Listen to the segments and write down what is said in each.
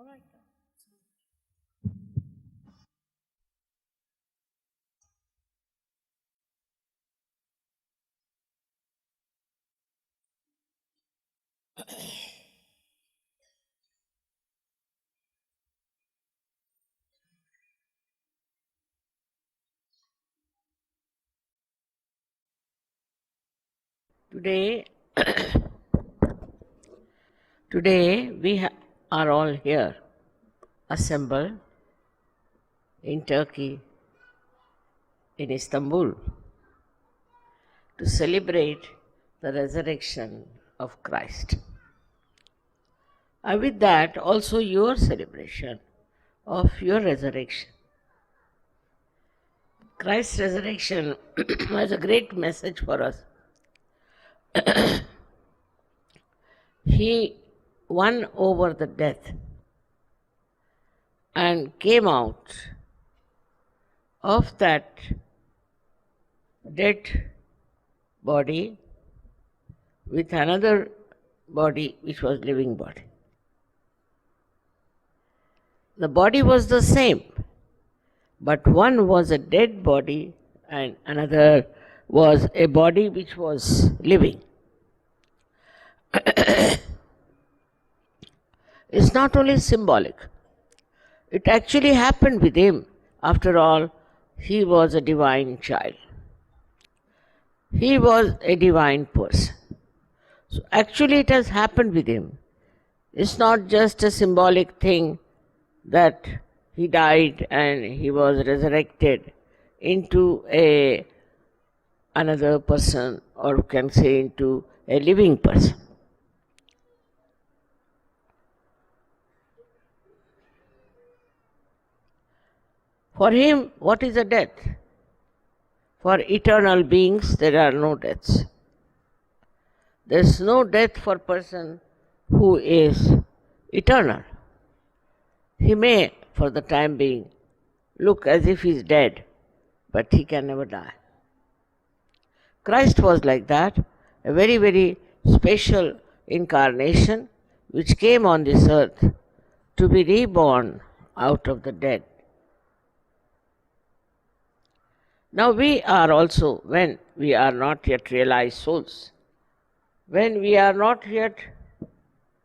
All right. Today we are all here, assembled in Turkey, in Istanbul, to celebrate the resurrection of Christ. And with that, also your celebration of your resurrection. Christ's resurrection has a great message for us. He won over the death and came out of that dead body with another body which was living body. The body was the same, but one was a dead body and another was a body which was living. It's not only symbolic. It actually happened with him. After all, he was a divine child. He was a divine person. So actually it has happened with him. It's not just a symbolic thing that he died and he was resurrected into another person, or you can say into a living person. For him, what is a death? For eternal beings, there are no deaths. There is no death for a person who is eternal. He may, for the time being, look as if he is dead, but he can never die. Christ was like that, a very, very special incarnation which came on this earth to be reborn out of the dead. Now we are also, when we are not yet realized souls, when we are not yet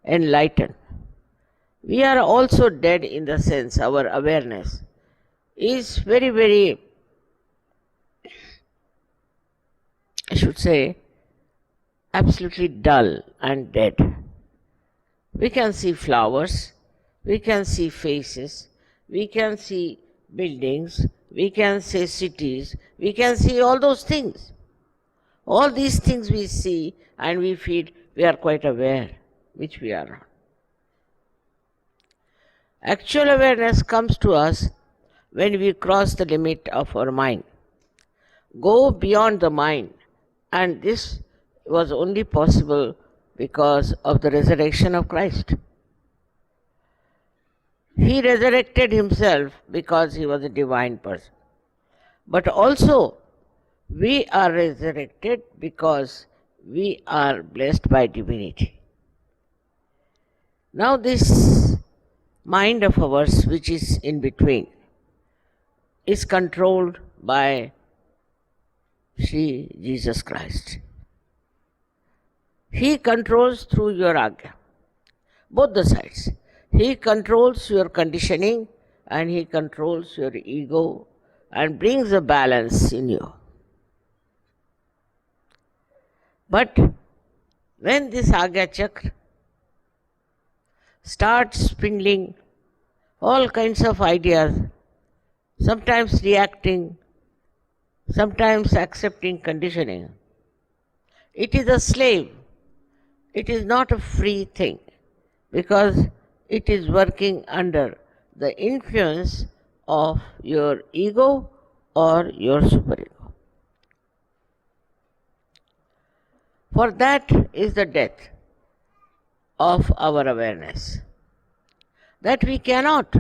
enlightened, we are also dead in the sense our awareness is very, very, I should say, absolutely dull and dead. We can see flowers, we can see faces, we can see buildings, we can see cities, we can see all those things. All these things we see and we feel we are quite aware, which we are not. Actual awareness comes to us when we cross the limit of our mind, go beyond the mind, and this was only possible because of the resurrection of Christ. He resurrected himself because he was a divine person. But also, we are resurrected because we are blessed by divinity. Now this mind of ours, which is in between, is controlled by Shri Jesus Christ. He controls through your agya, both the sides. He controls your conditioning and he controls your ego and brings a balance in you. But when this agya chakra starts spindling all kinds of ideas, sometimes reacting, sometimes accepting conditioning, it is a slave. It is not a free thing because it is working under the influence of your ego or your superego. For that is the death of our awareness. That we cannot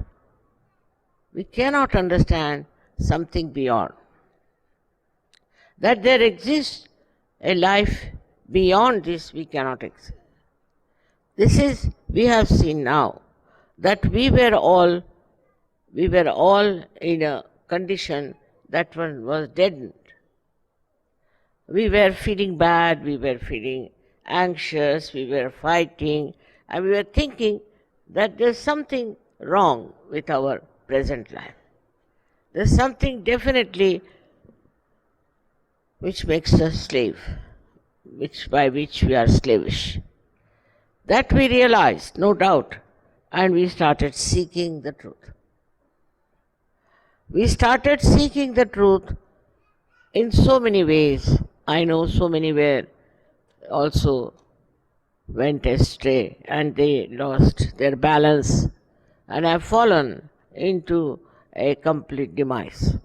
understand something beyond. That there exists a life beyond this we cannot exist. This is, we have seen now, that we were all in a condition that one was deadened. We were feeling bad, we were feeling anxious, we were fighting, and we were thinking that there's something wrong with our present life. There's something definitely which makes us slave, by which we are slavish. That we realized, no doubt, and we started seeking the truth. We started seeking the truth in so many ways. I know so many were also went astray and they lost their balance and have fallen into a complete demise.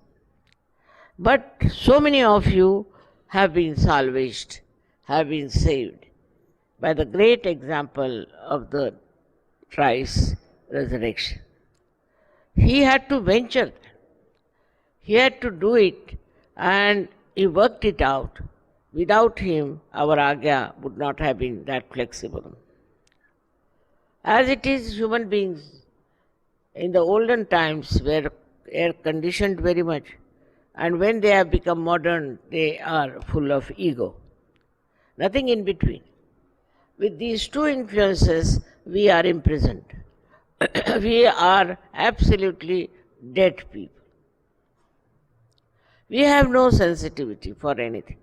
But so many of you have been salvaged, have been saved by the great example of the thrice resurrection. He had to venture, he had to do it, and he worked it out. Without him, our Agya would not have been that flexible. As it is, human beings in the olden times were conditioned very much, and when they have become modern, they are full of ego. Nothing in between. With these two influences, we are imprisoned. We are absolutely dead people. We have no sensitivity for anything.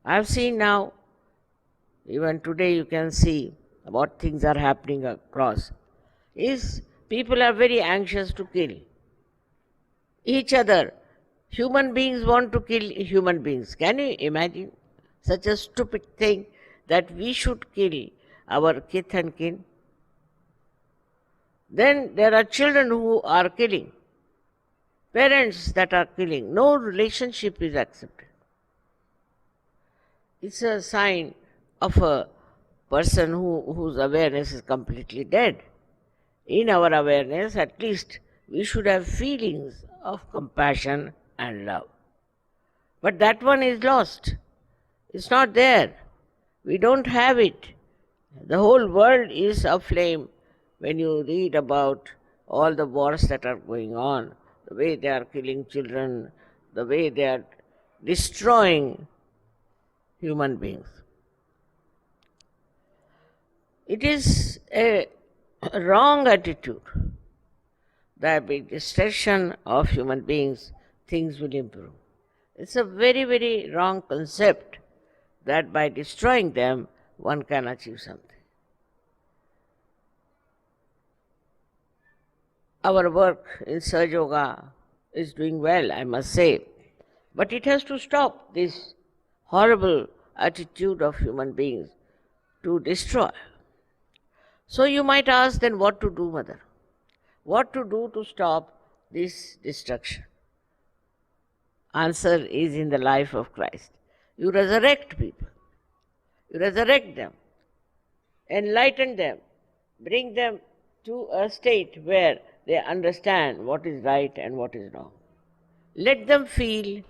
I have seen now, even today you can see what things are happening across, is people are very anxious to kill each other. Human beings want to kill human beings. Can you imagine such a stupid thing that we should kill our kith and kin? Then there are children who are killing, parents that are killing. No relationship is accepted. It's a sign of a person whose awareness is completely dead. In our awareness, at least, we should have feelings of compassion and love. But that one is lost. It's not there. We don't have it. The whole world is aflame when you read about all the wars that are going on, the way they are killing children, the way they are destroying human beings. It is a wrong attitude that by destruction of human beings, things will improve. It's a very, very wrong concept that by destroying them, one can achieve something. Our work in Sahaja Yoga is doing well, I must say, but it has to stop this horrible attitude of human beings to destroy. So you might ask, then what to do, Mother? What to do to stop this destruction? Answer is in the life of Christ. You resurrect people. You resurrect them, enlighten them, bring them to a state where they understand what is right and what is wrong. Let them feel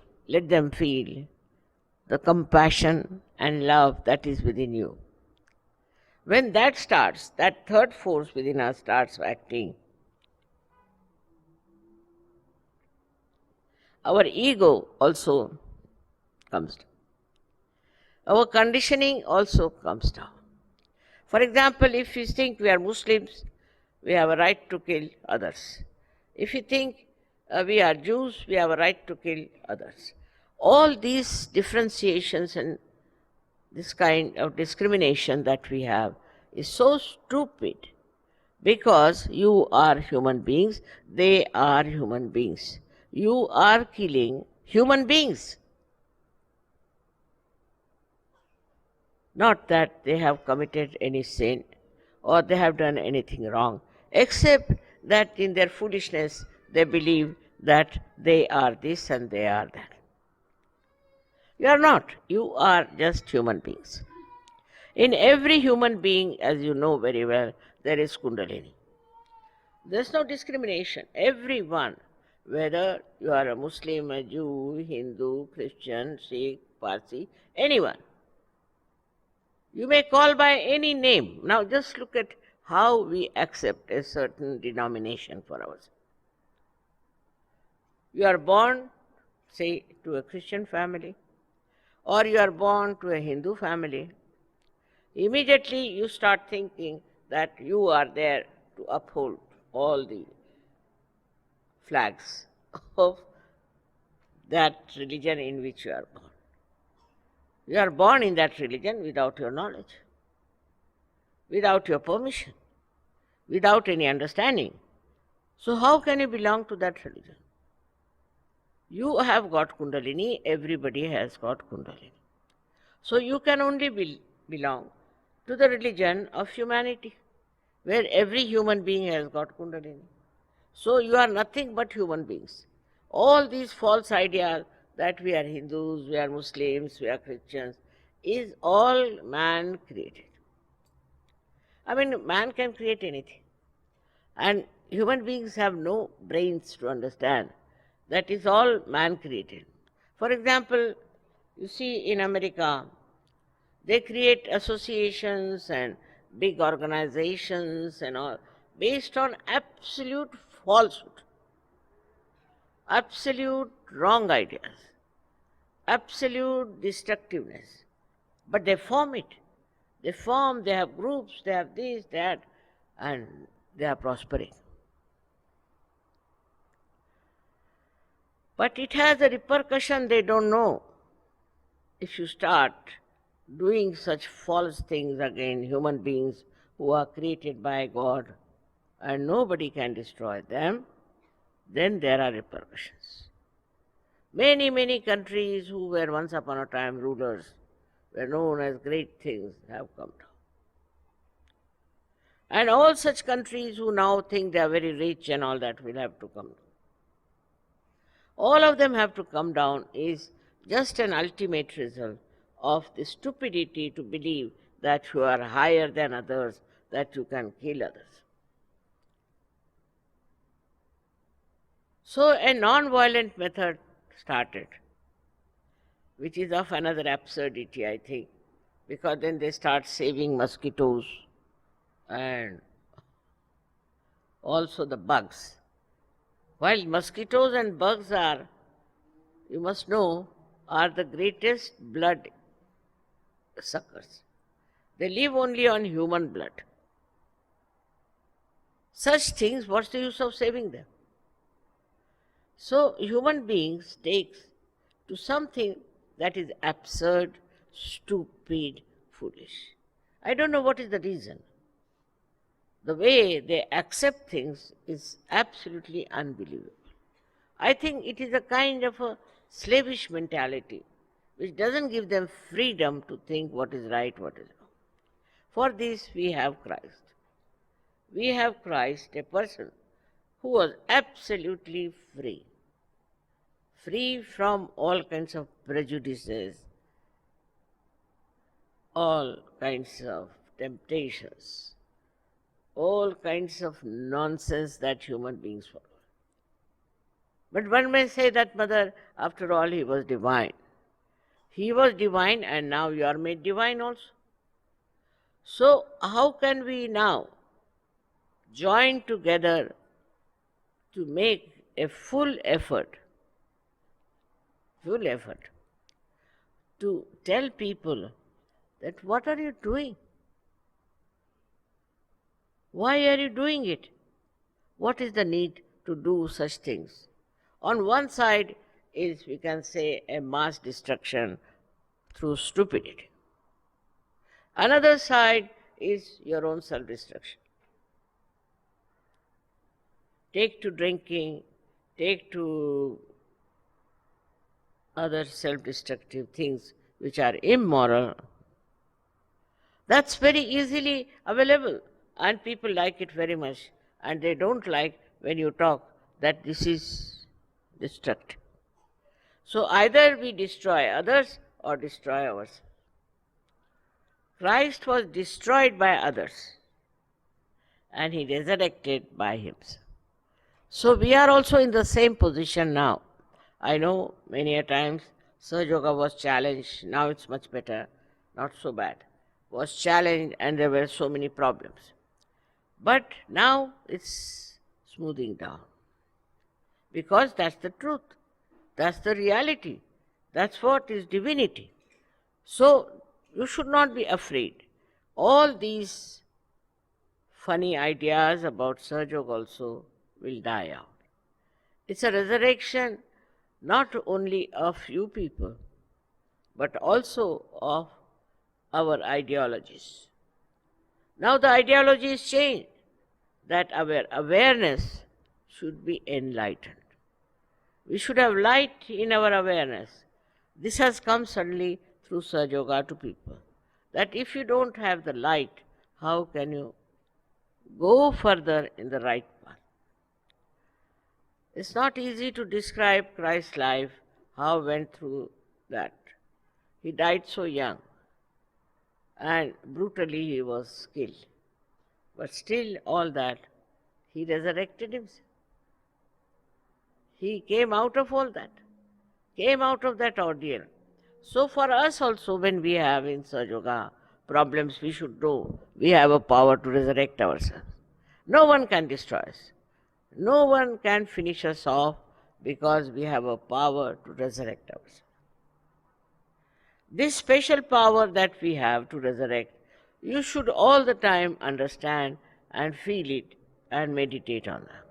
the compassion and love that is within you. When that starts, that third force within us starts acting, our ego also comes down. Our conditioning also comes down. For example, if you think we are Muslims, we have a right to kill others. If you think we are Jews, we have a right to kill others. All these differentiations and this kind of discrimination that we have is so stupid, because you are human beings, they are human beings. You are killing human beings. Not that they have committed any sin or they have done anything wrong, except that in their foolishness they believe that they are this and they are that. You are not. You are just human beings. In every human being, as you know very well, there is Kundalini. There is no discrimination. Everyone, whether you are a Muslim, a Jew, Hindu, Christian, Sikh, Parsi, anyone. You may call by any name. Now just look at how we accept a certain denomination for ourselves. You are born, say, to a Christian family, or you are born to a Hindu family. Immediately you start thinking that you are there to uphold all the flags of that religion in which you are born. You are born in that religion without your knowledge, without your permission, without any understanding. So how can you belong to that religion? You have got Kundalini, everybody has got Kundalini. So you can only belong to the religion of humanity, where every human being has got Kundalini. So you are nothing but human beings. All these false ideas that we are Hindus, we are Muslims, we are Christians, is all man created. I mean, man can create anything. And human beings have no brains to understand. That is all man created. For example, you see in America, they create associations and big organizations and all based on absolute falsehood, absolute wrong ideas, absolute destructiveness. But they form it. They have groups, they have this, that, and they are prospering. But it has a repercussion they don't know. If you start doing such false things against human beings who are created by God and nobody can destroy them, then there are repercussions. Many, many countries who were once upon a time rulers were known as great things have come down. And all such countries who now think they are very rich and all that will have to come down. All of them have to come down is just an ultimate result of the stupidity to believe that you are higher than others, that you can kill others. So a non-violent method started, which is of another absurdity, I think, because then they start saving mosquitoes and also the bugs. While mosquitoes and bugs are, you must know, are the greatest blood suckers. They live only on human blood. Such things, what's the use of saving them? So human beings takes to something that is absurd, stupid, foolish. I don't know what is the reason. The way they accept things is absolutely unbelievable. I think it is a kind of a slavish mentality which doesn't give them freedom to think what is right, what is wrong. For this we have Christ. We have Christ, a person who was absolutely free, free from all kinds of prejudices, all kinds of temptations, all kinds of nonsense that human beings follow. But one may say that, Mother, after all, he was divine. He was divine and now you are made divine also. So how can we now join together to make a full effort to tell people that what are you doing? Why are you doing it? What is the need to do such things? On one side is, we can say, a mass destruction through stupidity. Another side is your own self-destruction. Take to drinking, take to other self-destructive things which are immoral. That's very easily available and people like it very much, and they don't like when you talk that this is destructive. So either we destroy others or destroy ourselves. Christ was destroyed by others and he resurrected by himself. So we are also in the same position now. I know many a times Sahaja Yoga was challenged, now it's much better, not so bad. Was challenged and there were so many problems. But now it's smoothing down. Because that's the truth. That's the reality. That's what is divinity. So you should not be afraid. All these funny ideas about Sahaja Yoga also will die out. It's a resurrection not only of you people, but also of our ideologies. Now the ideology is changed, that our awareness should be enlightened. We should have light in our awareness. This has come suddenly through Sahaja Yoga to people, that if you don't have the light, how can you go further in the right path? It's not easy to describe Christ's life, how went through that. He died so young, and brutally he was killed. But still all that, he resurrected himself. He came out of all that, came out of that ordeal. So for us also, when we have in Sahaja Yoga problems, we should know we have a power to resurrect ourselves. No one can destroy us. No one can finish us off because we have a power to resurrect ourselves. This special power that we have to resurrect, you should all the time understand and feel it and meditate on that.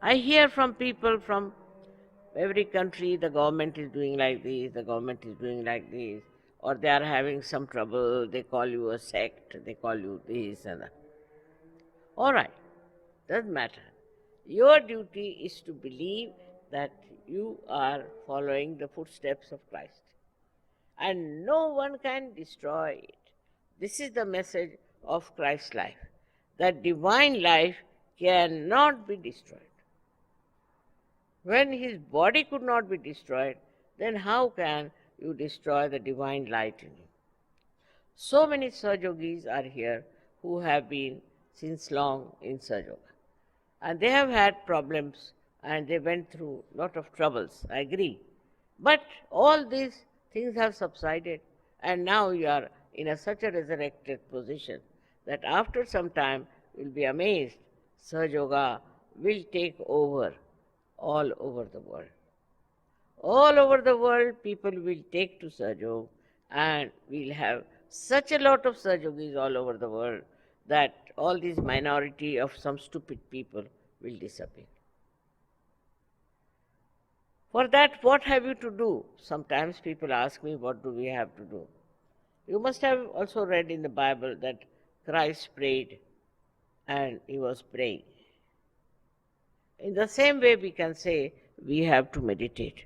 I hear from people from every country, the government is doing like this, the government is doing like this, or they are having some trouble, they call you a sect, they call you this and that. All right, doesn't matter. Your duty is to believe that you are following the footsteps of Christ, and no one can destroy it. This is the message of Christ's life, that divine life cannot be destroyed. When his body could not be destroyed, then how can you destroy the divine light in him? So many Sahajogis are here who have been since long in Sahaja Yoga. And they have had problems and they went through a lot of troubles, I agree. But all these things have subsided, and now you are in such a resurrected position that after some time you will be amazed. Sahaja Yoga will take over all over the world. All over the world, people will take to Sahaja Yoga, and we'll have such a lot of Sahaja Yogis all over the world that all these minority of some stupid people will disappear. For that, what have you to do? Sometimes people ask me, what do we have to do? You must have also read in the Bible that Christ prayed and he was praying. In the same way, we can say we have to meditate.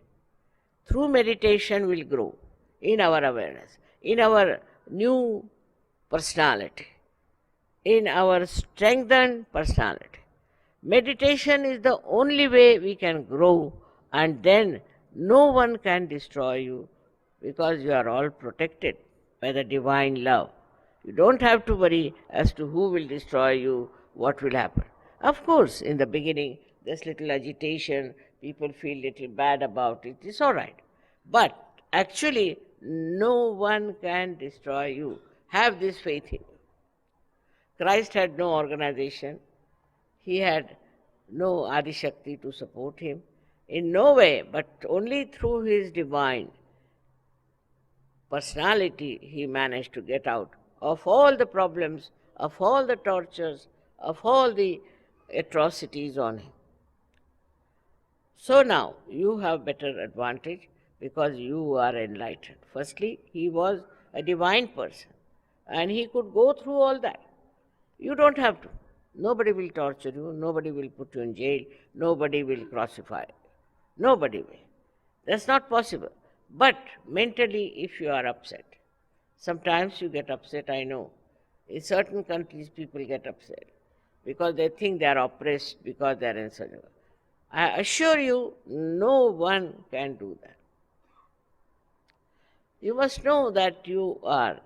Through meditation, we'll grow in our awareness, in our new personality, in our strengthened personality. Meditation is the only way we can grow, and then no one can destroy you because you are all protected by the divine love. You don't have to worry as to who will destroy you, what will happen. Of course, in the beginning, there's little agitation, people feel little bad about it, it's all right. But actually, no one can destroy you. Have this faith in you. Christ had no organization. He had no Adi Shakti to support him. In no way, but only through his divine personality, he managed to get out of all the problems, of all the tortures, of all the atrocities on him. So now you have better advantage because you are enlightened. Firstly, he was a divine person and he could go through all that. You don't have to. Nobody will torture you, nobody will put you in jail, nobody will crucify you. Nobody will. That's not possible. But mentally, if you are upset, sometimes you get upset, I know. In certain countries, people get upset because they think they are oppressed because they are in such a. I assure you, no one can do that. You must know that you are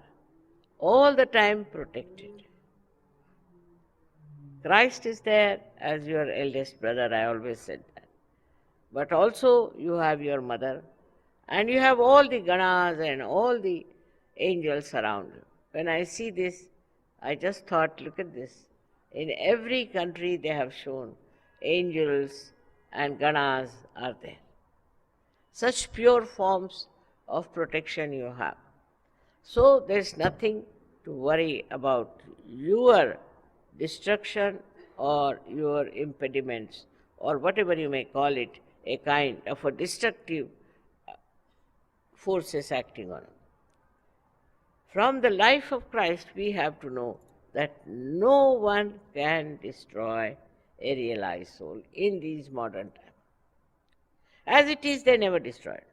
all the time protected. Christ is there as your eldest brother, I always said that. But also you have your mother, and you have all the ganas and all the angels around you. When I see this, I just thought, look at this. In every country they have shown angels and ganas are there. Such pure forms of protection you have. So there's nothing to worry about your destruction or your impediments or whatever you may call it, a kind of a destructive forces acting on it. From the life of Christ, we have to know that no one can destroy a realized soul in these modern times. As it is, they never destroyed.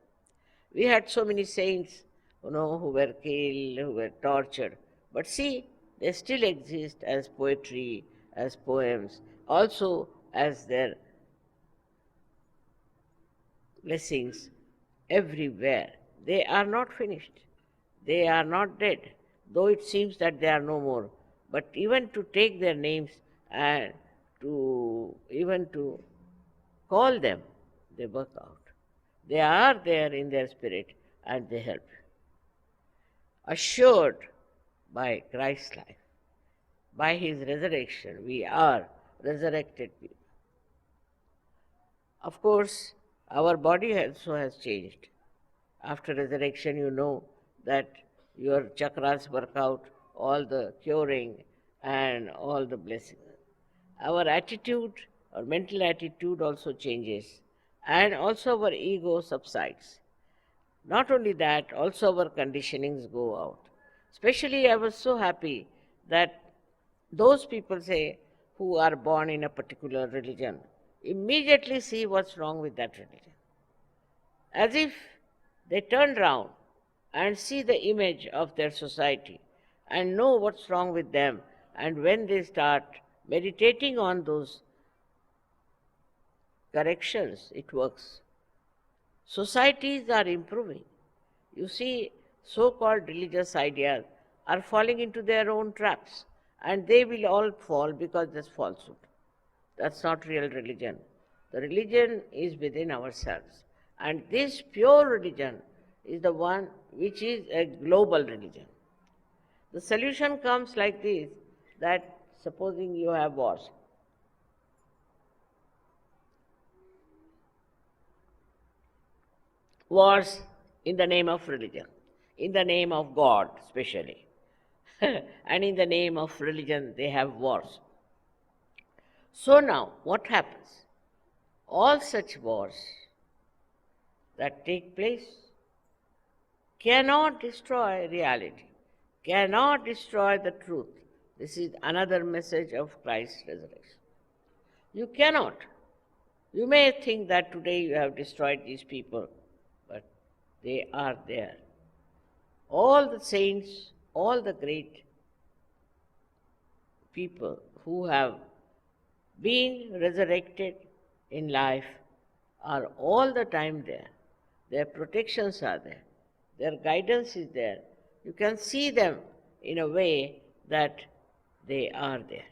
We had so many saints, who were killed, who were tortured. But see, they still exist as poetry, as poems, also as their blessings everywhere. They are not finished. They are not dead, though it seems that they are no more. But even to take their names and to call them, they work out. They are there in their spirit and they help. Assured by Christ's life, by his resurrection, we are resurrected people. Of course, our body also has changed. After resurrection, you know that your chakras work out, all the curing and all the blessings. Our attitude, our mental attitude also changes, and also our ego subsides. Not only that, also our conditionings go out. Especially, I was so happy that those people say who are born in a particular religion immediately see what's wrong with that religion. As if they turn round and see the image of their society and know what's wrong with them, and when they start meditating on those corrections, it works. Societies are improving. You see, so-called religious ideas are falling into their own traps, and they will all fall because there's falsehood. That's not real religion. The religion is within ourselves. And this pure religion is the one which is a global religion. The solution comes like this, that supposing you have wars. Wars in the name of religion, in the name of God especially. And in the name of religion they have wars. So now, what happens? All such wars that take place cannot destroy reality, cannot destroy the truth. This is another message of Christ's resurrection. You cannot. You may think that today you have destroyed these people, but they are there. All the saints, all the great people who have been resurrected in life are all the time there. Their protections are there. Their guidance is there. You can see them in a way that they are there.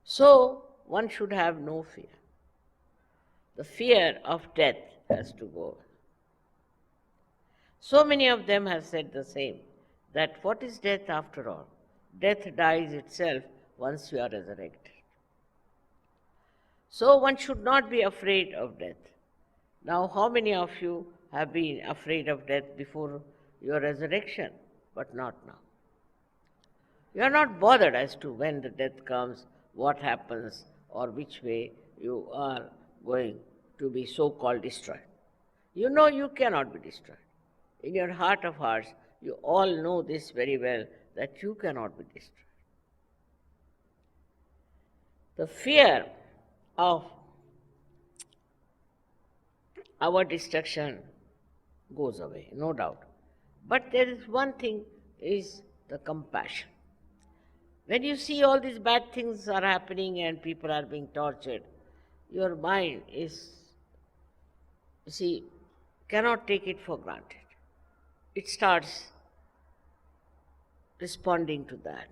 So, one should have no fear. The fear of death has to go. So many of them have said the same, that what is death after all? Death dies itself once you are resurrected. So one should not be afraid of death. Now, how many of you have been afraid of death before your resurrection, but not now? You are not bothered as to when the death comes, what happens, or which way you are going to be so-called destroyed. You know you cannot be destroyed. In your heart of hearts, you all know this very well, that you cannot be destroyed. The fear of our destruction goes away, no doubt. But there is one thing, is the compassion. When you see all these bad things are happening and people are being tortured, your mind is, cannot take it for granted. It starts responding to that.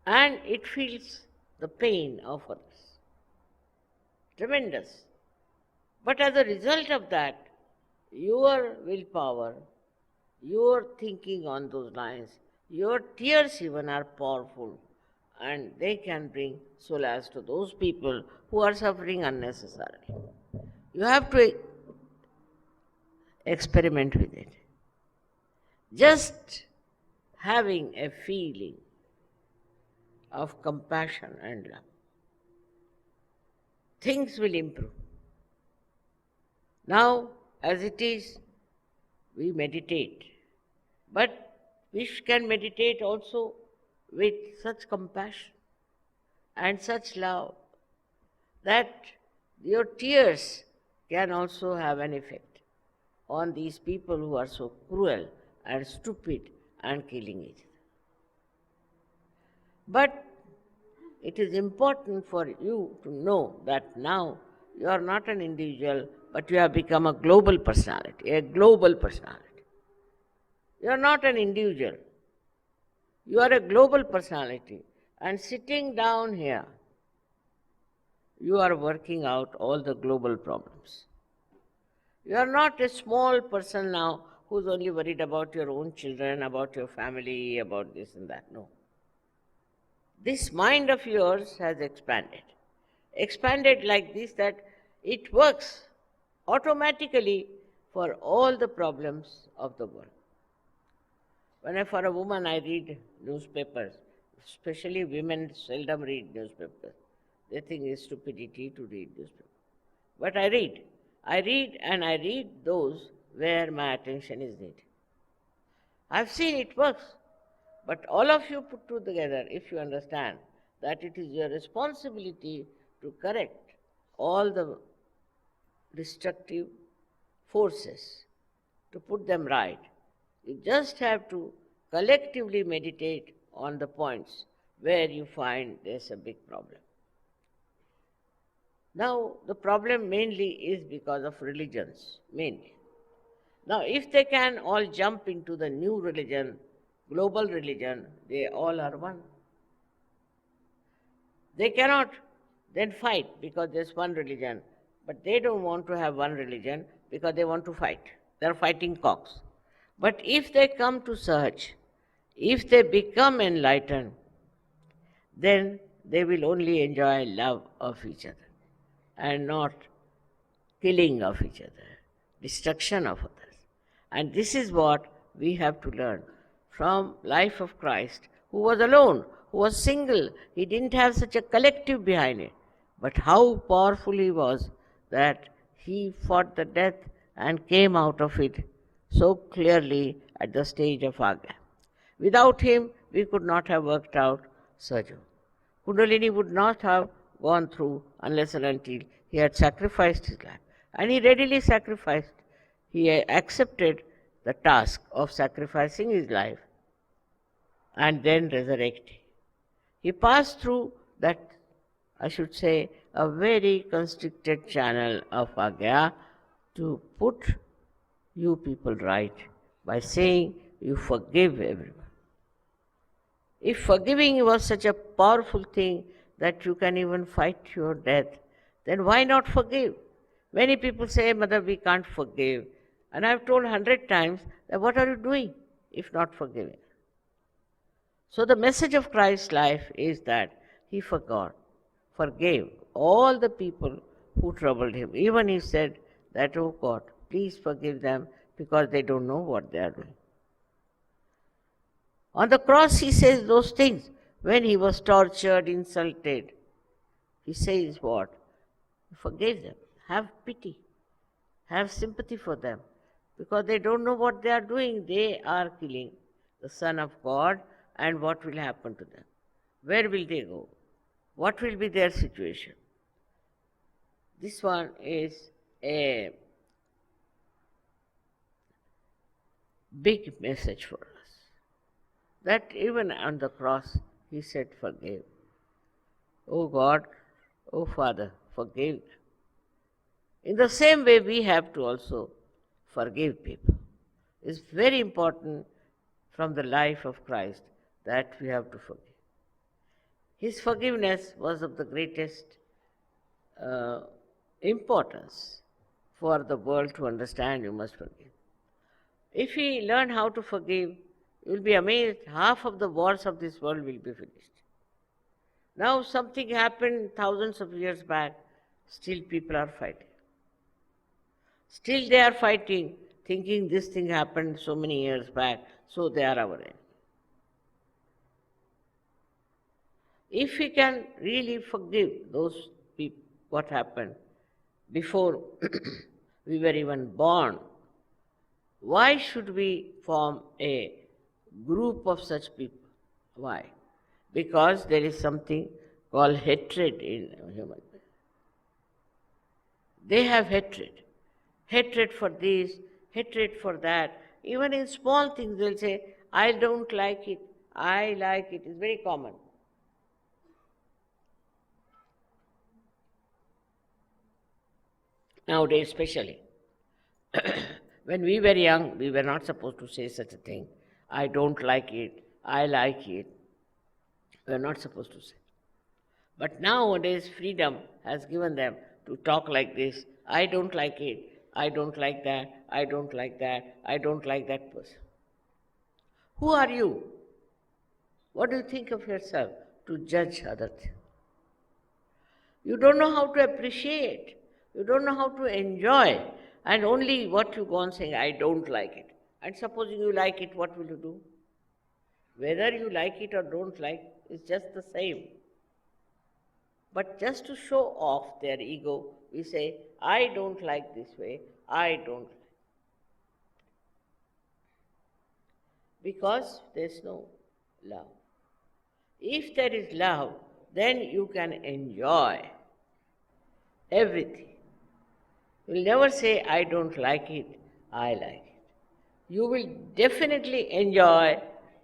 And it feels the pain of others. Tremendous. But as a result of that, your willpower, your thinking on those lines, your tears even are powerful, and they can bring solace to those people who are suffering unnecessarily. You have to experiment with it. Just having a feeling of compassion and love, things will improve. Now, as it is, we meditate, but we can meditate also with such compassion and such love that your tears can also have an effect on these people who are so cruel and stupid and killing each other. But it is important for you to know that now you are not an individual, but you have become a global personality, a global personality. You are not an individual. You are a global personality. And sitting down here, you are working out all the global problems. You are not a small person now who's only worried about your own children, about your family, about this and that. No. This mind of yours has expanded. Expanded like this that it works automatically for all the problems of the world. When for a woman I read newspapers, especially women seldom read newspapers. They think it's stupidity to read newspapers. But I read and I read those where my attention is needed. I've seen it works. But all of you put together, if you understand that it is your responsibility to correct all the destructive forces, to put them right, you just have to collectively meditate on the points where you find there's a big problem. Now, the problem mainly is because of religions, mainly. Now, if they can all jump into the new religion, global religion, they all are one. They cannot then fight because there's one religion, but they don't want to have one religion because they want to fight. They're fighting cocks. But if they come to Sahaj, if they become enlightened, then they will only enjoy love of each other and not killing of each other, destruction of others. And this is what we have to learn from life of Christ, who was alone, who was single. He didn't have such a collective behind it. But how powerful he was that he fought the death and came out of it so clearly at the stage of Agya. Without him, we could not have worked out Sahaja. Kundalini would not have gone through unless and until he had sacrificed his life. And he readily sacrificed. He accepted the task of sacrificing his life and then resurrecting. He passed through that, I should say, a very constricted channel of Agya to put you people right by saying you forgive everyone. If forgiving was such a powerful thing that you can even fight your death, then why not forgive? Many people say, Mother, we can't forgive. And I've told 100 times that what are you doing if not forgiving? So the message of Christ's life is that he forgave all the people who troubled him. Even he said that, oh God, please forgive them because they don't know what they are doing. On the cross he says those things. When he was tortured, insulted, he says what? Forgive them. Have pity. Have sympathy for them. Because they don't know what they are doing. They are killing the Son of God, and what will happen to them? Where will they go? What will be their situation? This one is a big message for us. That even on the cross, he said, forgive. Oh God, oh Father, forgive them. In the same way, we have to also forgive people. It's very important from the life of Christ that we have to forgive. His forgiveness was of the greatest importance for the world to understand. You must forgive. If we learn how to forgive, you will be amazed, half of the wars of this world will be finished. Now something happened thousands of years back, still people are fighting. Still they are fighting, thinking this thing happened so many years back, so they are our enemy. If we can really forgive those people, what happened before we were even born, why should we form a group of such people? Why? Because there is something called hatred in human beings. They have hatred. Hatred for this, hatred for that. Even in small things they'll say, I don't like it, I like it. It's very common. Nowadays especially. When we were young, we were not supposed to say such a thing. I don't like it, I like it. We are not supposed to say. But nowadays, freedom has given them to talk like this. I don't like it, I don't like that, I don't like that, I don't like that person. Who are you? What do you think of yourself to judge other things? You don't know how to appreciate. You don't know how to enjoy. And only what you go on saying, I don't like it. And supposing you like it, what will you do? Whether you like it or don't like, it's just the same. But just to show off their ego, we say, I don't like this way, I don't like. Because there's no love. If there is love, then you can enjoy everything. You'll never say, I don't like it, I like it. You will definitely enjoy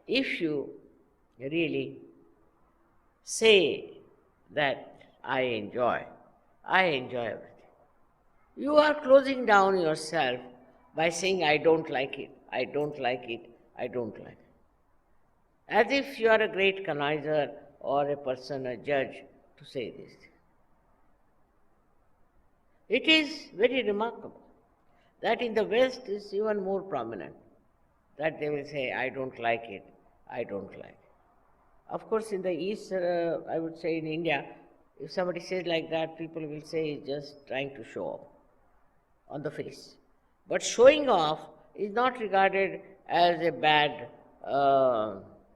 if you really say that I enjoy everything. You are closing down yourself by saying, I don't like it, I don't like it, I don't like it. As if you are a great conniser or a person, a judge, to say this. It is very remarkable that in the West is even more prominent, that they will say, I don't like it, I don't like it. Of course, in the East, I would say in India, if somebody says like that, people will say he's just trying to show off on the face. But showing off is not regarded as a bad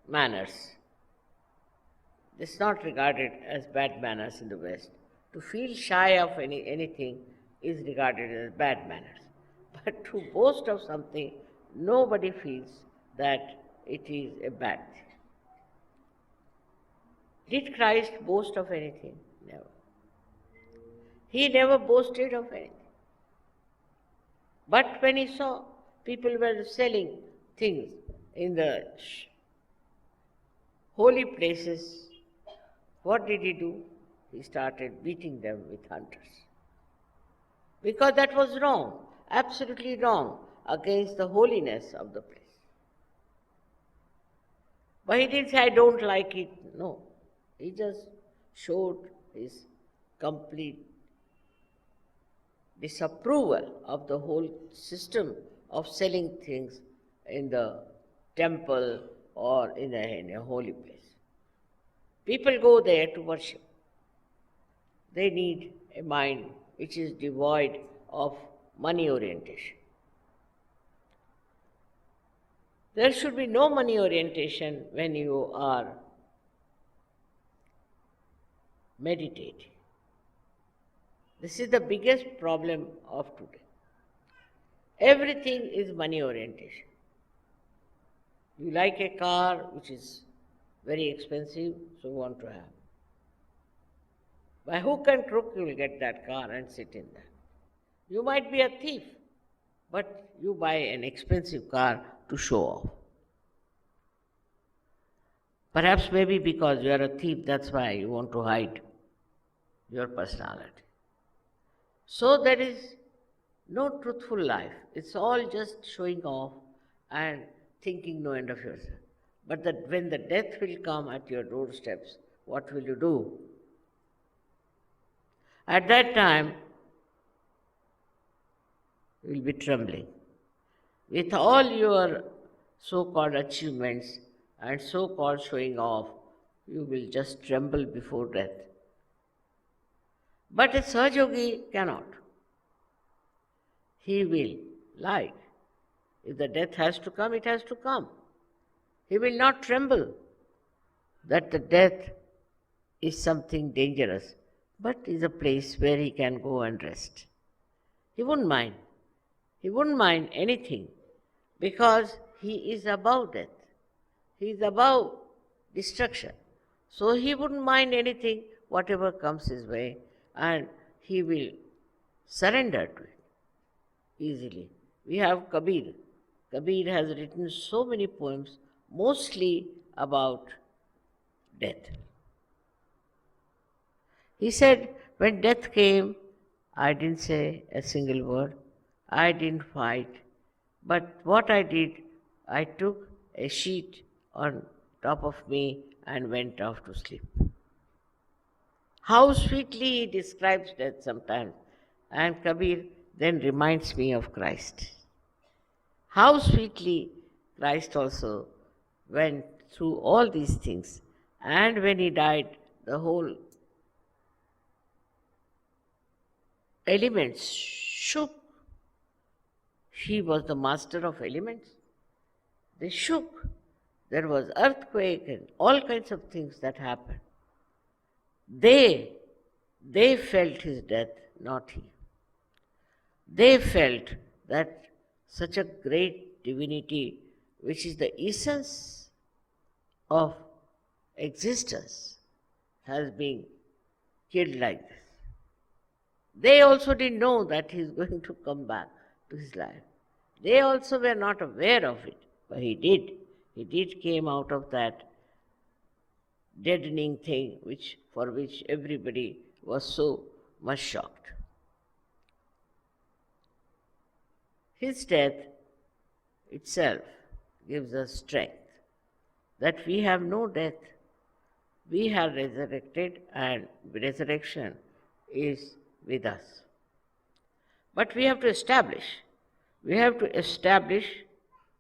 manners. It's not regarded as bad manners in the West. To feel shy of anything is regarded as bad manners. But to boast of something, nobody feels that it is a bad thing. Did Christ boast of anything? Never. He never boasted of anything. But when he saw people were selling things in the holy places, what did he do? He started beating them with hunters. Because that was wrong, absolutely wrong, against the holiness of the place. But he didn't say, I don't like it. No. He just showed his complete disapproval of the whole system of selling things in the temple or in a holy place. People go there to worship. They need a mind which is devoid of money orientation. There should be no money orientation when you are meditating. This is the biggest problem of today. Everything is money orientation. You like a car which is very expensive, so you want to have. By hook and crook you will get that car and sit in that. You might be a thief, but you buy an expensive car to show off. Perhaps maybe because you are a thief, that's why you want to hide your personality. So there is no truthful life. It's all just showing off and thinking no end of yourself. But when the death will come at your doorsteps, what will you do? At that time, you will be trembling. With all your so-called achievements and so-called showing off, you will just tremble before death. But a Sahaja Yogi cannot. He will lie. If the death has to come, it has to come. He will not tremble that the death is something dangerous, but is a place where he can go and rest. He wouldn't mind. He wouldn't mind anything because he is above death. He is above destruction. So he wouldn't mind anything, whatever comes his way, and he will surrender to it easily. We have Kabir. Kabir has written so many poems, mostly about death. He said, when death came, I didn't say a single word. I didn't fight. But what I did, I took a sheet on top of me and went off to sleep. How sweetly he describes death sometimes. And Kabir then reminds me of Christ. How sweetly Christ also went through all these things. And when he died, the whole elements shook. He was the master of elements. They shook. There was earthquake and all kinds of things that happened. They felt his death, not he. They felt that such a great divinity, which is the essence of existence, has been killed like this. They also didn't know that he is going to come back to his life. They also were not aware of it, but he did. He did came out of that deadening thing for which everybody was so much shocked. His death itself gives us strength, that we have no death. We have resurrected and resurrection is with us. But we have to establish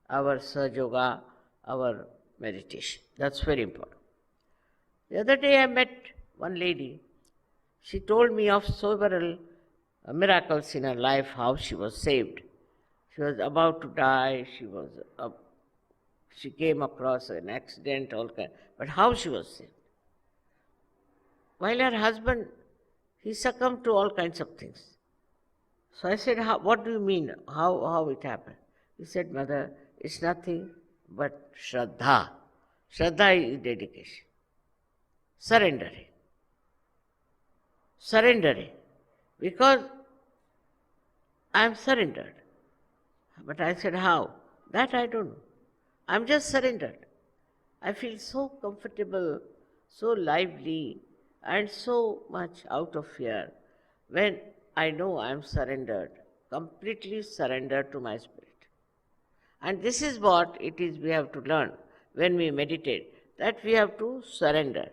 our Sahaja Yoga, our meditation. That's very important. The other day I met one lady. She told me of several miracles in her life, how she was saved. She was about to die, she came across an accident, but how she was saved. While her husband, he succumbed to all kinds of things. So I said, what do you mean? How it happened? He said, Mother, it's nothing but Shraddha. Shraddha is dedication. Surrendering. Surrendering. Because I am surrendered. But I said, how? That I don't know. I'm just surrendered. I feel so comfortable, so lively, and so much out of fear when I know I'm surrendered, completely surrendered to my spirit. And this is what it is we have to learn when we meditate, that we have to surrender.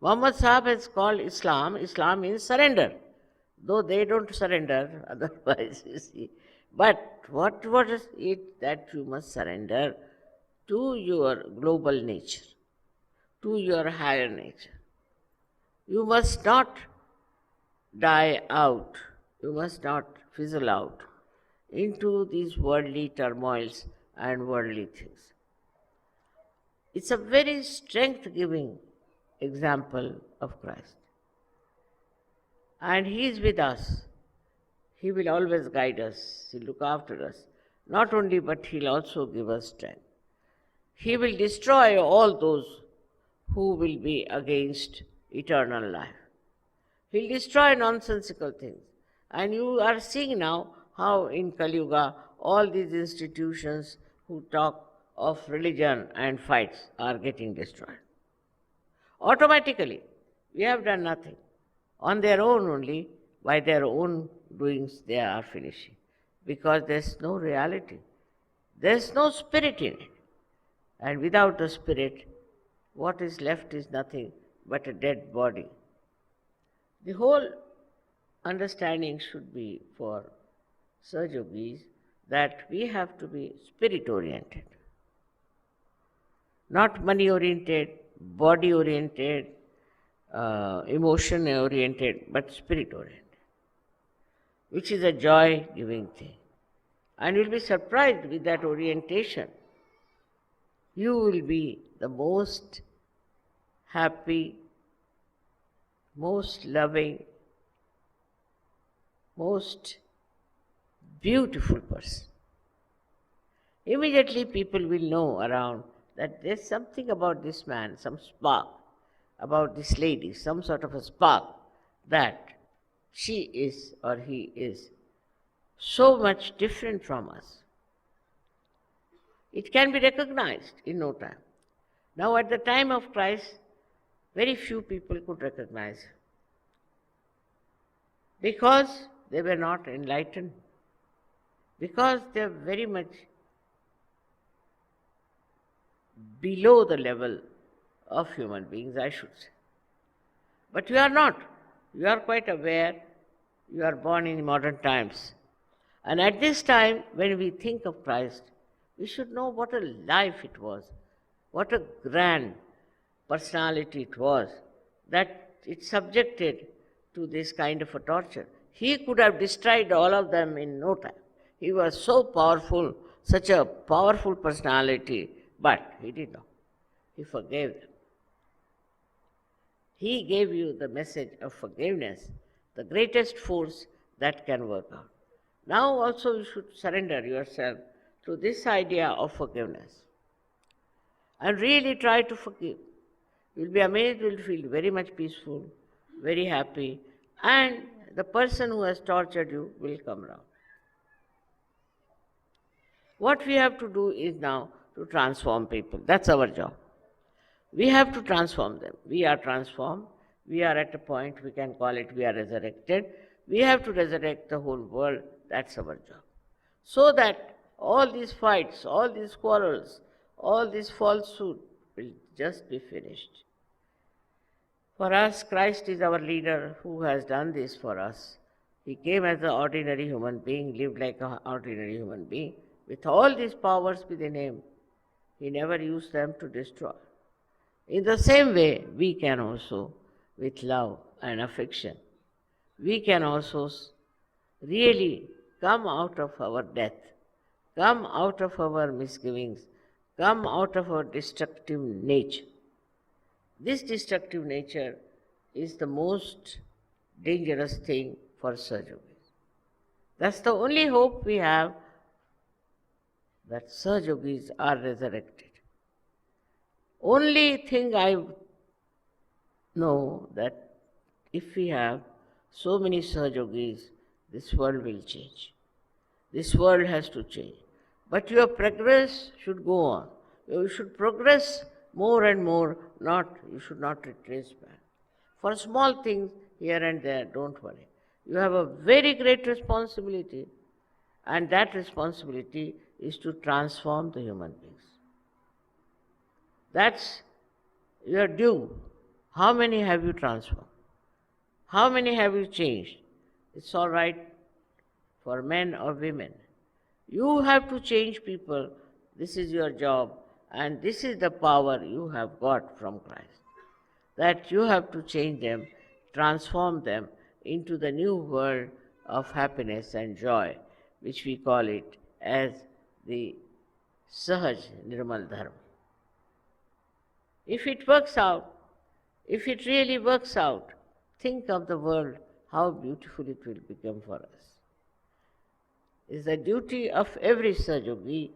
Muhammad Sahib has called Islam means surrender. Though they don't surrender, otherwise, you see. But what is it that you must surrender to your global nature, to your higher nature? You must not die out, you must not fizzle out into these worldly turmoils and worldly things. It's a very strength-giving example of Christ. And He is with us. He will always guide us. He'll look after us. Not only, but He'll also give us strength. He will destroy all those who will be against eternal life. He'll destroy nonsensical things. And you are seeing now how in Kali Yuga all these institutions who talk of religion and fights are getting destroyed. Automatically, we have done nothing. On their own only, by their own doings, they are finishing. Because there's no reality. There's no spirit in it. And without the spirit, what is left is nothing but a dead body. The whole understanding should be for Sahaja Yogis that we have to be spirit oriented. Not money oriented, body-oriented, emotion-oriented, but spirit-oriented, which is a joy-giving thing. And you'll be surprised with that orientation. You will be the most happy, most loving, most beautiful person. Immediately people will know around that there's something about this man, some spark, about this lady, some sort of a spark, that she is or he is so much different from us. It can be recognized in no time. Now at the time of Christ, very few people could recognize him because they were not enlightened, because they are very much below the level of human beings, I should say. But you are not. You are quite aware. You are born in modern times. And at this time, when we think of Christ, we should know what a life it was, what a grand personality it was, that it subjected to this kind of a torture. He could have destroyed all of them in no time. He was so powerful, such a powerful personality, but he did not. He forgave them. He gave you the message of forgiveness, the greatest force that can work out. Now also you should surrender yourself to this idea of forgiveness and really try to forgive. You'll be amazed, you'll feel very much peaceful, very happy, and the person who has tortured you will come round. What we have to do is now to transform people. That's our job. We have to transform them. We are transformed. We are at a point, we can call it, we are resurrected. We have to resurrect the whole world. That's our job. So that all these fights, all these quarrels, all this falsehood will just be finished. For us, Christ is our leader who has done this for us. He came as an ordinary human being, lived like an ordinary human being, with all these powers within him. He never used them to destroy. In the same way, we can also, with love and affection, we can also really come out of our death, come out of our misgivings, come out of our destructive nature. This destructive nature is the most dangerous thing for Sahajayogis. That's the only hope we have, that Sahajayogis are resurrected. Only thing I know that if we have so many Sahajayogis, this world will change. This world has to change. But your progress should go on. You should progress more and more, you should not retrace back. For small things here and there, don't worry. You have a very great responsibility, and that responsibility is to transform the human beings. That's your due. How many have you transformed? How many have you changed? It's all right for men or women. You have to change people. This is your job, and this is the power you have got from Christ. That you have to change them, transform them into the new world of happiness and joy, which we call it as the Sahaj Nirmal Dharma. If it works out, if it really works out, think of the world, how beautiful it will become for us. It's the duty of every Sahajayogi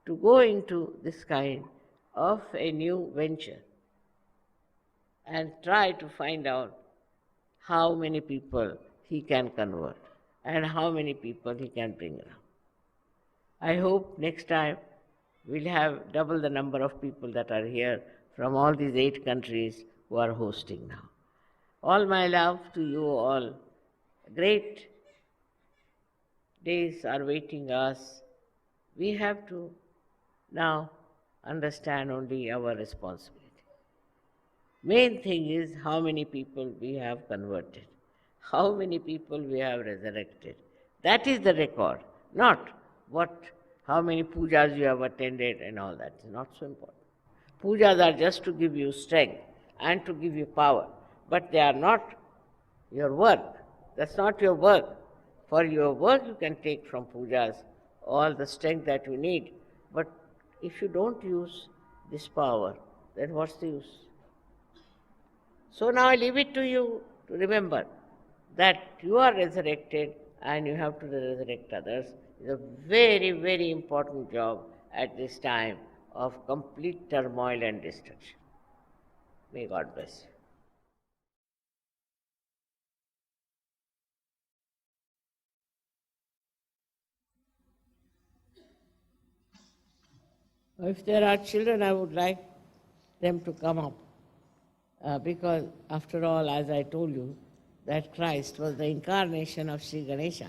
to go into this kind of a new venture and try to find out how many people he can convert and how many people he can bring around. I hope next time we'll have double the number of people that are here from all these 8 countries who are hosting now. All my love to you all. Great days are waiting us. We have to now understand only our responsibility. Main thing is how many people we have converted, how many people we have resurrected. That is the record, not how many pujas you have attended and all that. It's not so important. Pujas are just to give you strength and to give you power, but they are not your work. That's not your work. For your work, you can take from pujas all the strength that you need, but if you don't use this power, then what's the use? So now I leave it to you to remember that you are resurrected and you have to resurrect others. It's a very, very important job at this time of complete turmoil and destruction. May God bless you. If there are children, I would like them to come up. Because after all, as I told you, that Christ was the incarnation of Sri Ganesha,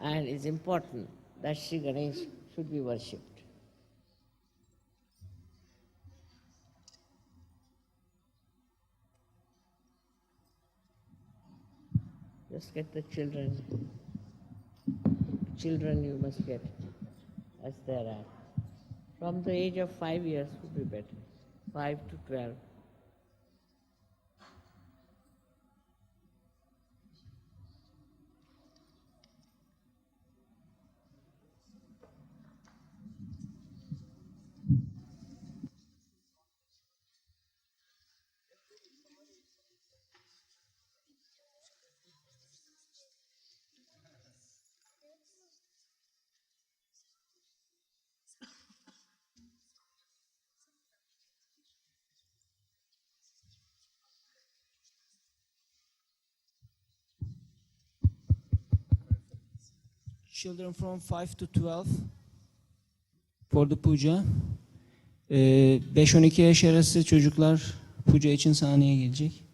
and it's important that Sri Ganesh should be worshipped. Just get the children. Children you must get as there are. From the age of 5 years would be better. 5 to 12. Children from 5 to 12 for the puja. 5-12 yaş arası çocuklar puja için sahneye gelecek.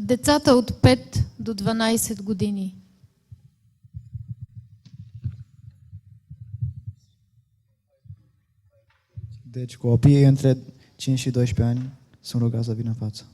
Децата от 5 до 12 години. Deci copiii între 5 și 12 ani sunt rugați să vină în față.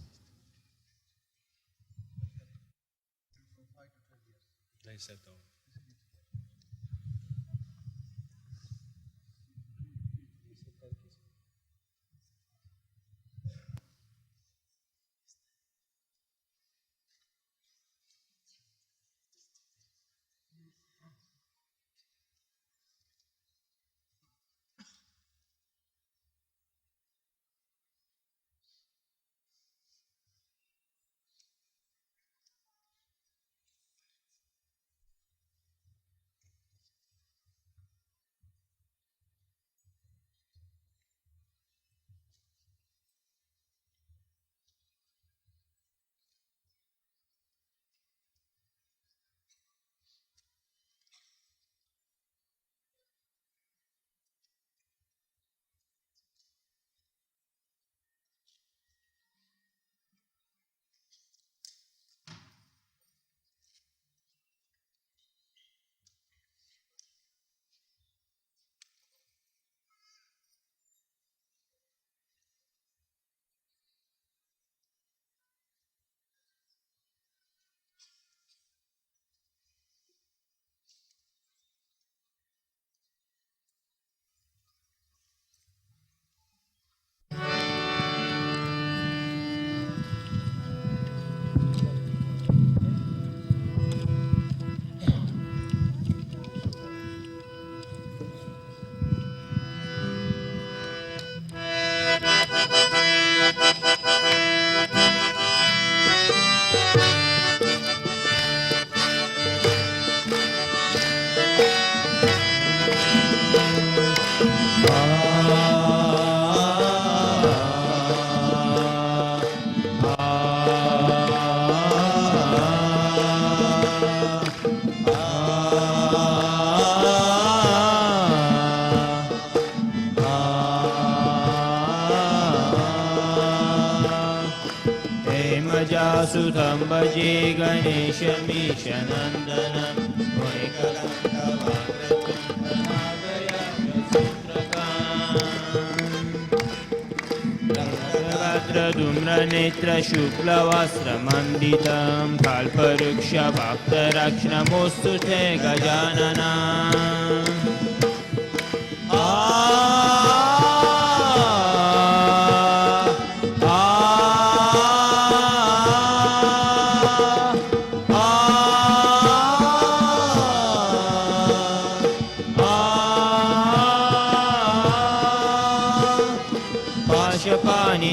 Sudham bhaje Ganeshamishanandanam Dhumra netra shukla vastra manditam kalparuksha bhakta rakshna mostute gajanana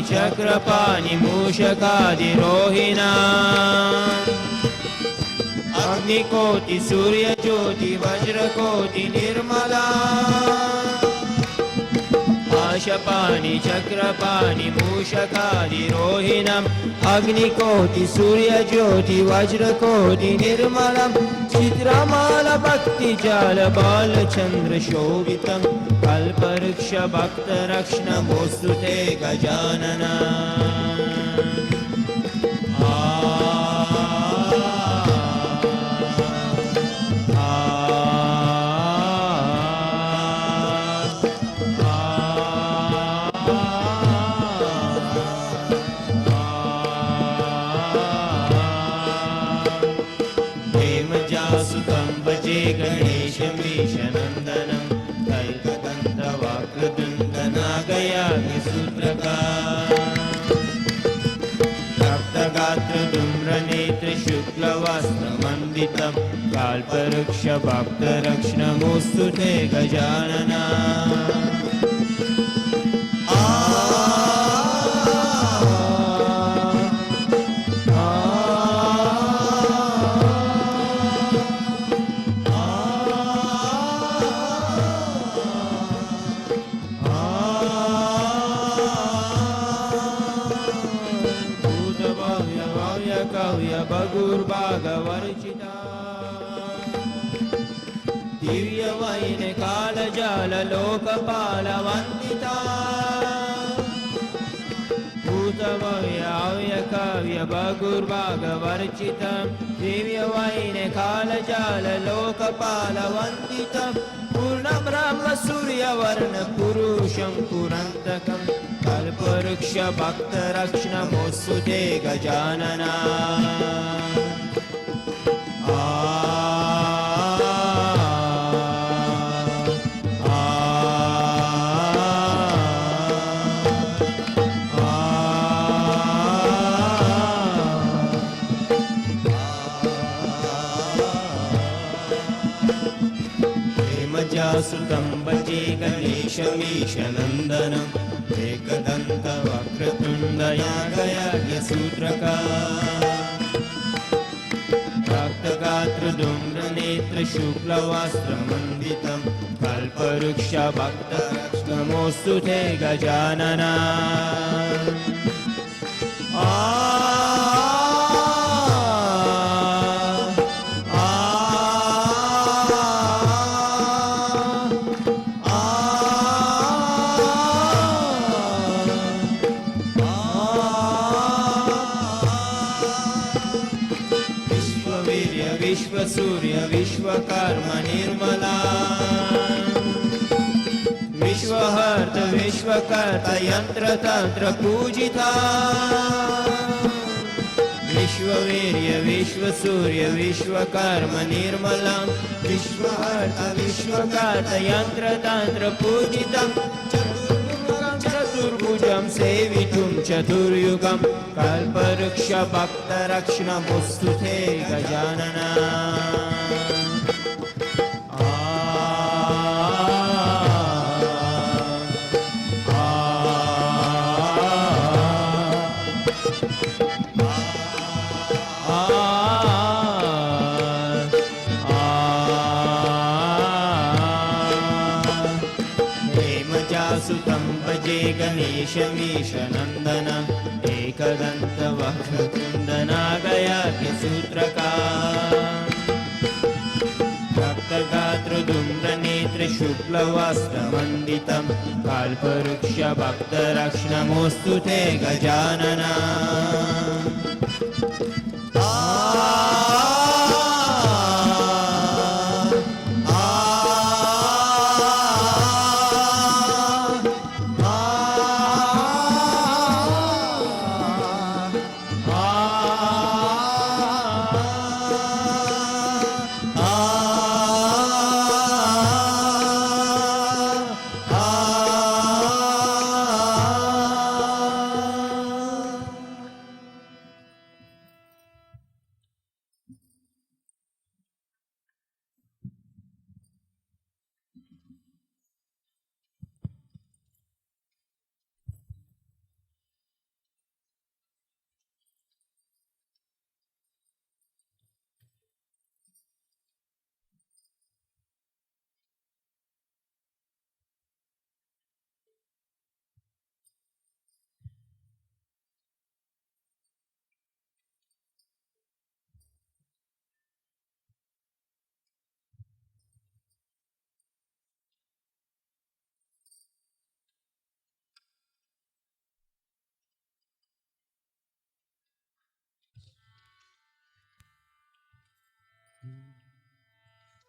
Chakrapani मूषकादिरोहिणाम् अग्निकोटि सूर्यज्योति वज्रकोटि Nirmala पाशपाणि Chakrapani मूषकादिरोहिणम् अग्निकोटि सूर्यज्योति वज्रकोटि निर्मलम् चित्रमाल भक्तिजाल Balchandra शोभितम् कल्पवृक्ष भक्तरक्षणमोऽस्तु ते गजानना गणेशमीशनन्दनं कैकदन्तवक्रतुण्डनागयाग्निसूत्रका रक्तगात्रधूम्रनेत्रशुक्लवस्त्रमण्डितं काल्पवृक्षभक्तरक्षणमोऽस्तु ते गजानना भगुर्भागवर्जिता दिव्यवैन कालजाल लोकपालवन्दिता भूतभव्याव्य काव्य भगुर्भागवर्जिता दिव्यवैन कालजाल लोकपालवन्दिता पूर्णब्रह्म सूर्यवर्ण पुरुषं पुरन्तकं कल्पवृक्ष भक्तरक्षणमोऽस्तु ते गजानना सुतं भजे गणेशमीशनन्दनम् एकदन्तवक्रतुण्डयागयाग्निसूत्रका रक्तगात्रधूम्रनेत्रशुक्लवस्त्रमण्डितं कल्पवृक्षभक्तरक्षणमोऽस्तु ते गजानना सूर्य विश्वकर्म निर्मला विश्वहर्त विश्वकर्ता यंत्र तंत्र पूजिता विश्ववीर्य विश्वसूर्य विश्वकर्म निर्मला विश्वहर्त विश्वकर्ता यंत्र तंत्र पूजिता चतुर्भुजं सेवितुं चतुर्युगं कल्पवृक्ष भक्तरक्षणमोऽस्तु ते गजानना गणेशमीशनन्दनम् एकदन्तवक्रतुण्डनागयाग्निसूत्रका रक्तगात्रधूम्रनेत्रशुक्लवस्त्रमण्डितं काल्पवृक्षभक्तरक्षणमोऽस्तु ते गजानना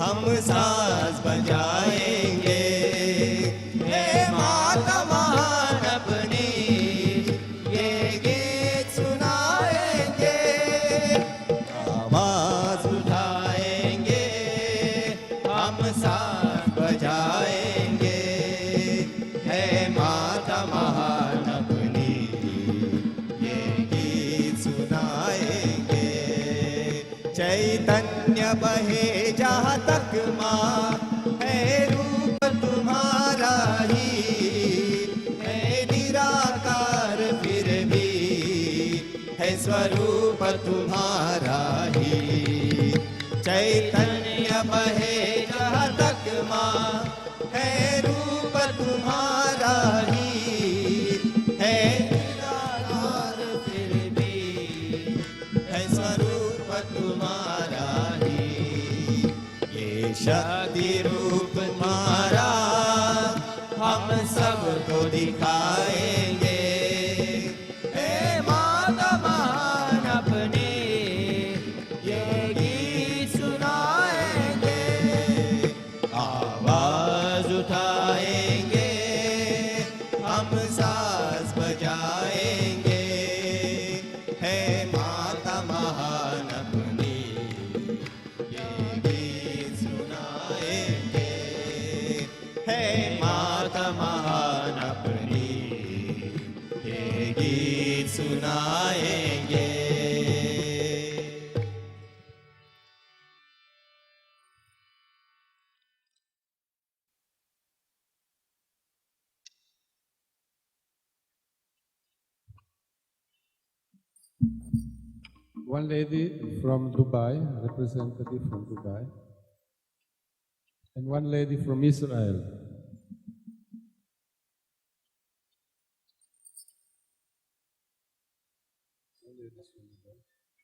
हम साज बजाएंगे। हे माता महान अपनी ये गीत सुनाएंगे। आवाज उठाएंगे, हम साज बजाएंगे। हे माता महान अपनी ये गीत सुनाएंगे। चैतन्य बहे जहाँ तक माँ, है रूप तुम्हारा ही, है निराकार फिर भी, है स्वरूप तुम्हारा ही। चैतन्य बहे जहाँ तक माँ, है रूप तुम्हारा ही, है निराकार फिर भी, है स्वरूप तुम्हारा ही। ये शक्ति रूप तुम्हारा हम सबको दिखाएंगे। हे माता महान अपने ये गीत सुनाएंगे। आवाज उठाएंगे, हम साज बजाएंगे। हे माता महान अपनी ये गीत सुनाएंगे। हे माता महान अपनी ये गीत सुनाएंगे। One lady from Dubai, representative from Dubai, and one lady from Israel.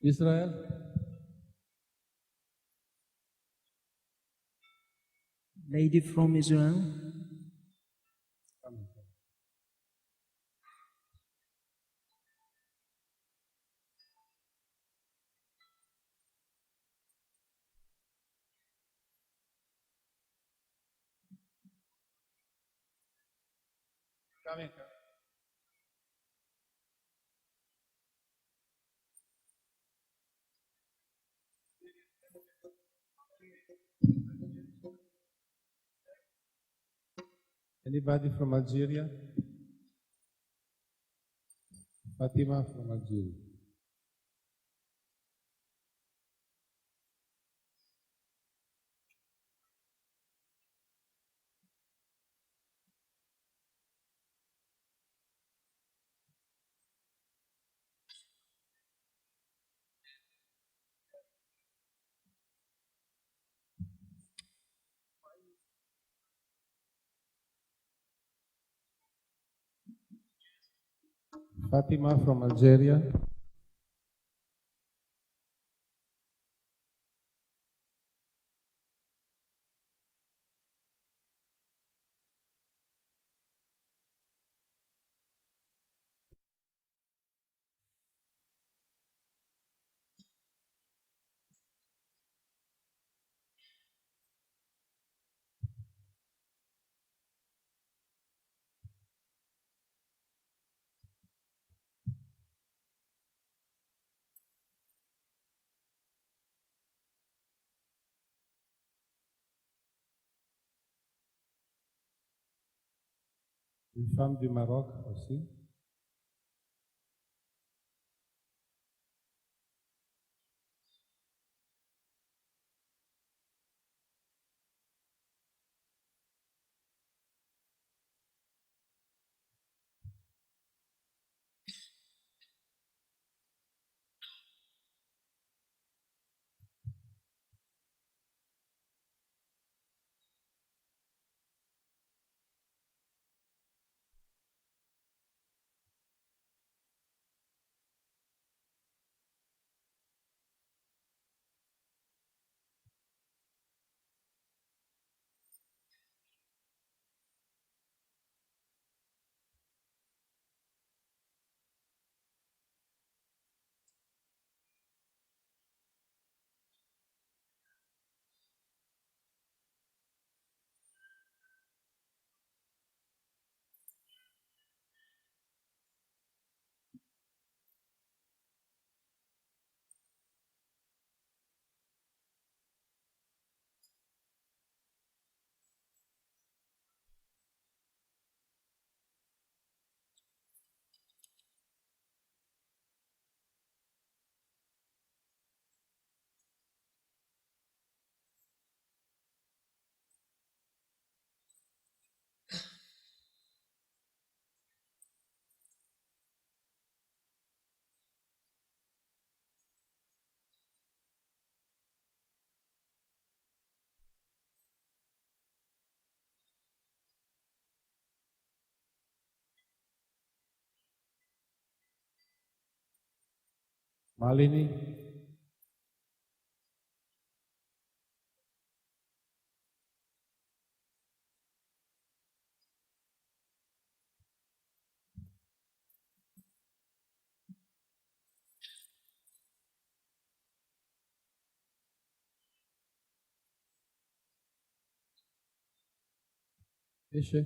Israel? Lady from Israel. Anybody from Algeria? Fatima from Algeria. Fatima from Algeria. Une femme du Maroc aussi. Malini, Eshe,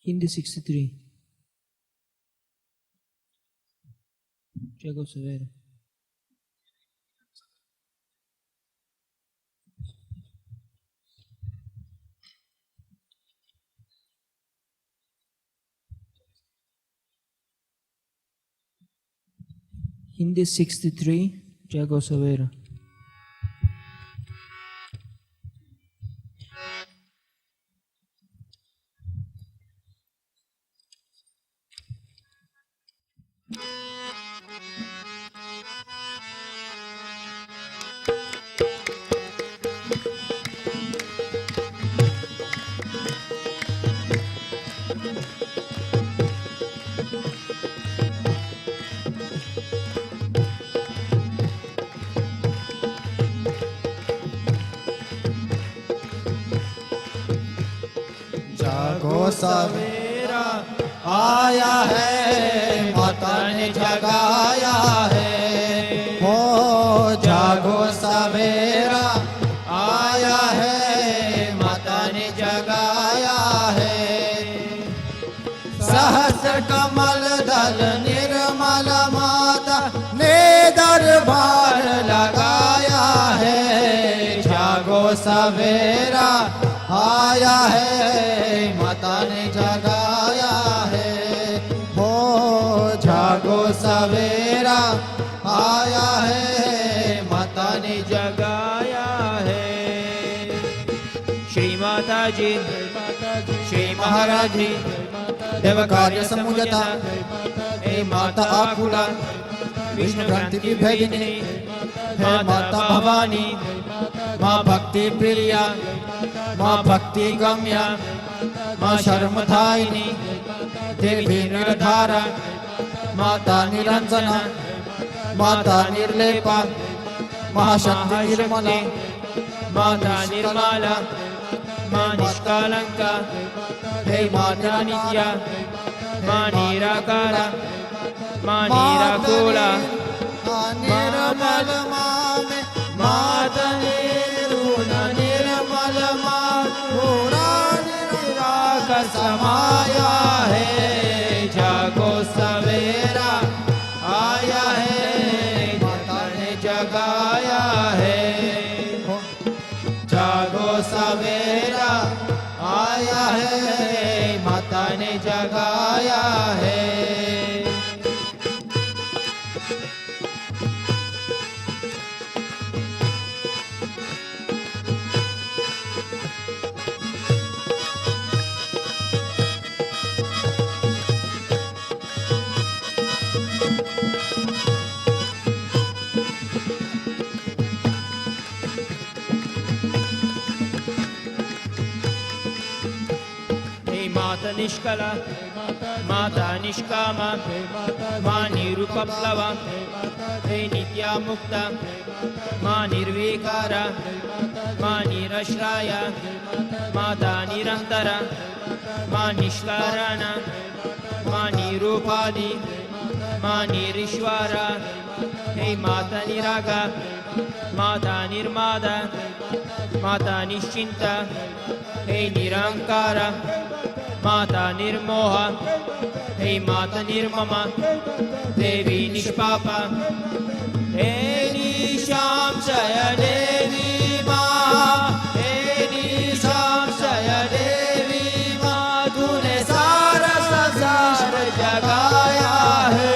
Hindi 63. Jago Savera. Hindi 63. Jago Savera. जागो सवेरा आया है, माता ने जगाया है। हो जागो सवेरा आया है, माता ने जगाया है। सहस्र कमल दल निर्मल माता ने दरबार लगाया है। जागो सवेरा आया है, माता ने जगाया है। हो जागो सवेरा आया है, माता ने जगाया है। श्री माताजी, श्री महाराज जी देव कार्य समुजता, हे माता आकुला विष्णु क्रांति की भेदिनी, हे माता भवानी माँ भक्ति प्रिया, माँ भक्ति गम्या, माँ शर्मधायिनी, देवी निर्धारा, माता निरंजना, माता निर्लेपा, महाशक्ति निर्मला, माता निर्मला, माँ निष्कालंका, हे माता नित्या, माँ निराकारा, माँ निराकुला, निर्मल माँ में माता निर्गुण निर्मल माँ पूरा निराकार समाया है। जागो सवेरा आया है, माता ने जगाया है। जागो सवेरा आया है, माता ने जगाया है। हे माता निष्कला, माता निष्कामा माँ निरुपप्लवा हे नित्या मुक्ता माँ निर्विकारा माँ निरश्राया माता निरन्तरा माँ निष्कारणा माँ निरूपादि माँ निरीश्वरा हे माता निरागा माता निर्मादा माता निश्चिंता हे निरंकारा माता निर्मोहा हे माता निर्ममा देवी निष्पापा हे निशांशय देवी माँ हे निशांशय देवी माँ तूने सारा संसार जगाया है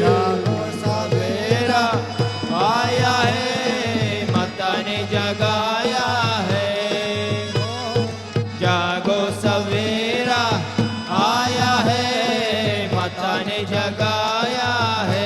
जागो सवेरा आया है माता ने जगाया है जागो सवेरा आया है माता ने जगाया है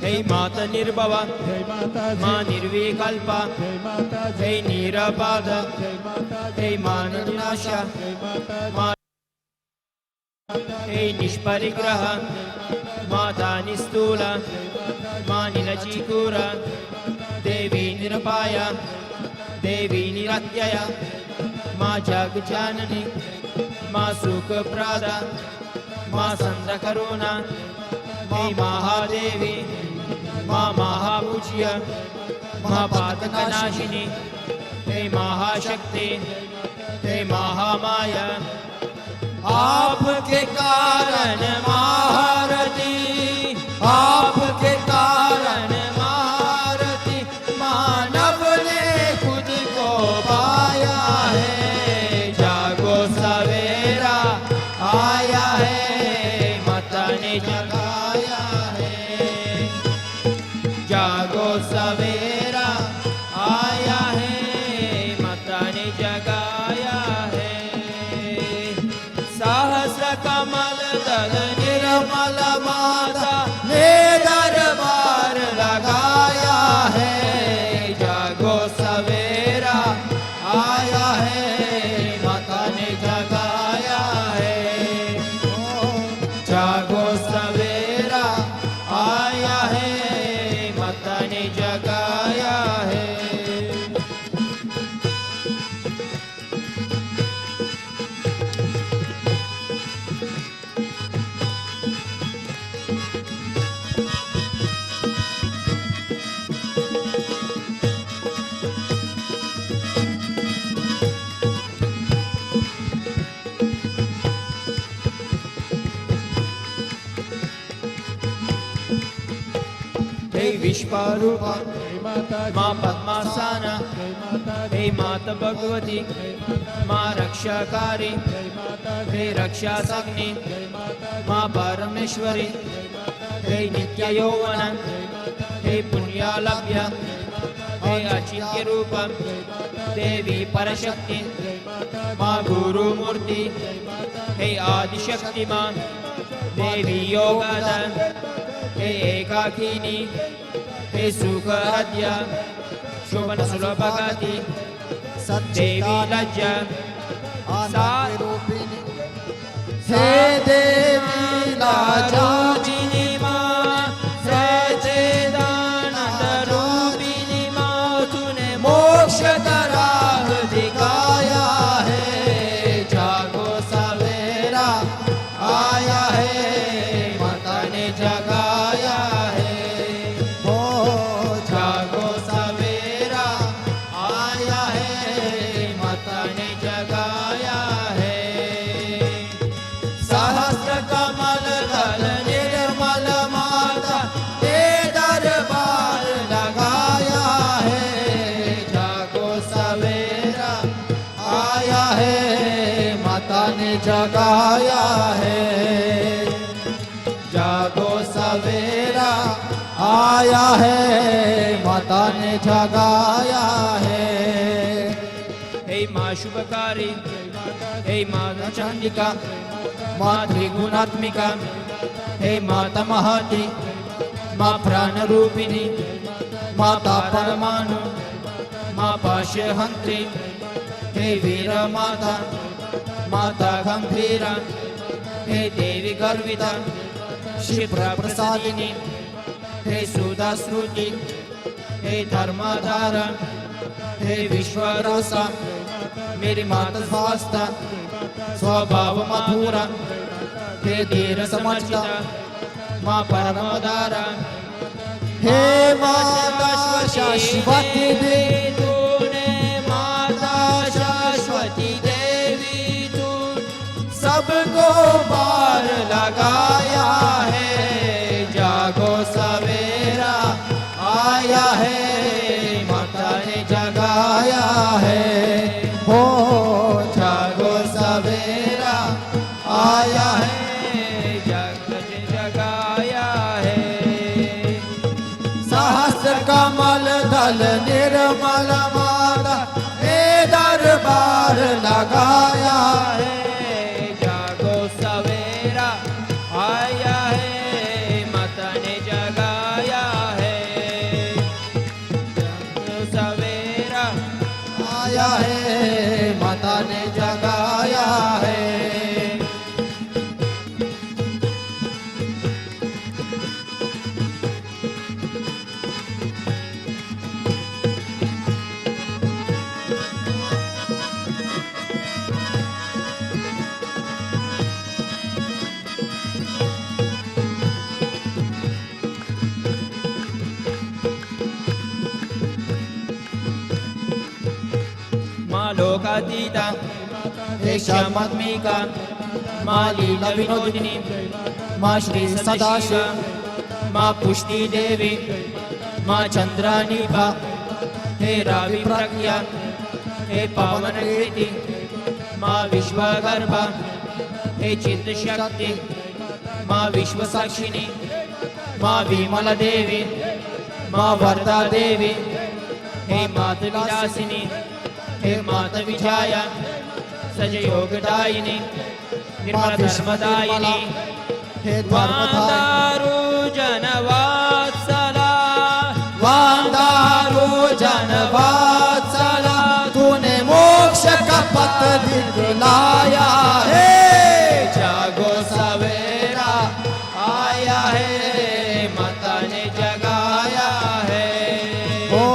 हे माता निर्भवा माँ निर्विकल्पा हे निरबाध हे मान विनाशा हे निष्परिग्रह माता निस्तूला माँ निलचीकूरा देवी निरपाया देवी निरत्यया माँ जग जाननी माँ सुखप्रदा माँ संतकरुणा हे महादेवी माँ महापूज्य माँ पातकनाशिनी हे महाशक्ति हे महामाया आपके कारण महारती आपके कारण महारती मानव ने खुद को पाया है जागो सवेरा आया है माता ने जगाया है जागो सवेरा आया है माता ने जगाया है सहस्र कमल दल निर्मल माता ने दरबार लगाया है जागो सवेरा आया है माता ने जगाया है जागो सवेरा आया है माता ने जगाया है हे विश्वरूपा माँ पद्मासना हे माता भगवती माँ रक्षाकारी हे रक्षासग्नि माँ परमेश्वरी हे नित्य यौवन हे पुण्यालभ्य हे अचिंत्य रूप देवी परशक्ति माँ गुरुमूर्ति हे आदिशक्ति माँ देवी योगाद हे एकाकिनी हे सुखहृदय शोभन सुलभगति देवी लज्जा हे देवी लाजाजिनी माँ सच्चिदानंद रूपिणी माँ तूने मोक्ष का राह दिखाया है जागो सवेरा आया है माता ने जगाया है हो जागो सवेरा आया है माता ने जगाया है सहस्र कमल दल निर्मल माता ने दरबार लगाया है जागो सवेरा आया है माता ने जगाया है जागो सवेरा आया है, माता ने जगाया है। हे माँ शुभकारी, हे माता चंडिका, माँ त्रिगुणात्मिका, हे माता महती, माँ प्राण रूपिणी, माता परमाणु, माँ पाशहंत्री, हे वीर माता, माता गंभीरा, हे देवी गर्विता, शिप्रा प्रसादिनी, हे सुधा श्रुति, हे धर्मधारा, हे विश्वरसा, मेरी माता स्वास्था, स्वभाव मधुरा, हे धीर समझता, माँ परमोदारा, हे माता शाश्वती देवी, तूने माता शाश्वती देवी, तू सबको पार लगाया है। जागो सवेरा आया है, माता ने जगाया है। हो जागो सवेरा आया है, जगाया है। सहस्र कमल दल निर्मल माता ने दरबार लगाया है। जागो सवेरा आया है, माता ने जगाया है। जागो सवेरा आया है, माता ने जगाया है। माँ लोकातीता, हे क्षमात्मिका, माँ लीला विनोदिनी, माँ श्री सदाशिव, माँ पुष्टि देवी, माँ चंद्रानिभा, हे रावि प्रज्ञा, हे पावन कृति, माँ विश्वगर्भा, हे चित्त शक्ति, माँ विश्व साक्षिणी, माँ विमला देवी, माँ वरदा देवी, हे माता विलासिनी, हे माता विजया, सजयोगदायिनी, निर्मला धर्मदायिनी, हे धर्मदायिनी, वान्दारु जनवात्सला, वान्दारु जनवात्सला, तूने मोक्ष का पथ दिखलाया है। जागो सवेरा आया है, माता ने जगाया है। ओ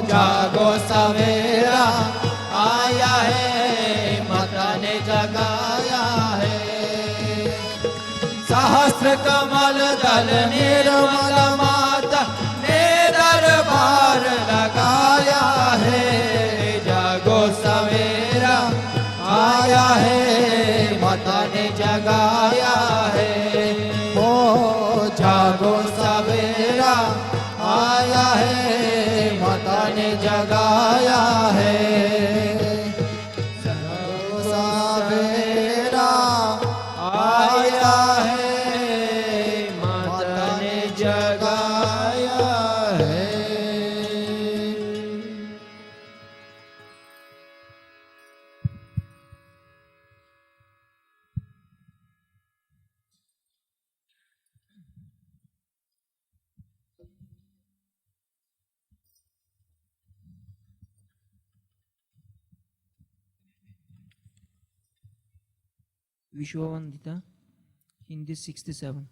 जागो सवेरा आया है, माता ने जगाया है। सहस्र कमल दल निर्मल माता ने दरबार लगाया है। जागो सवेरा आया है, माता ने जगाया है। ओ जागो सवेरा आया है, माता ने जगाया है। जागो सवेरा आया है, माता ने जगाया है। विश्ववंदिता, Hindi 67.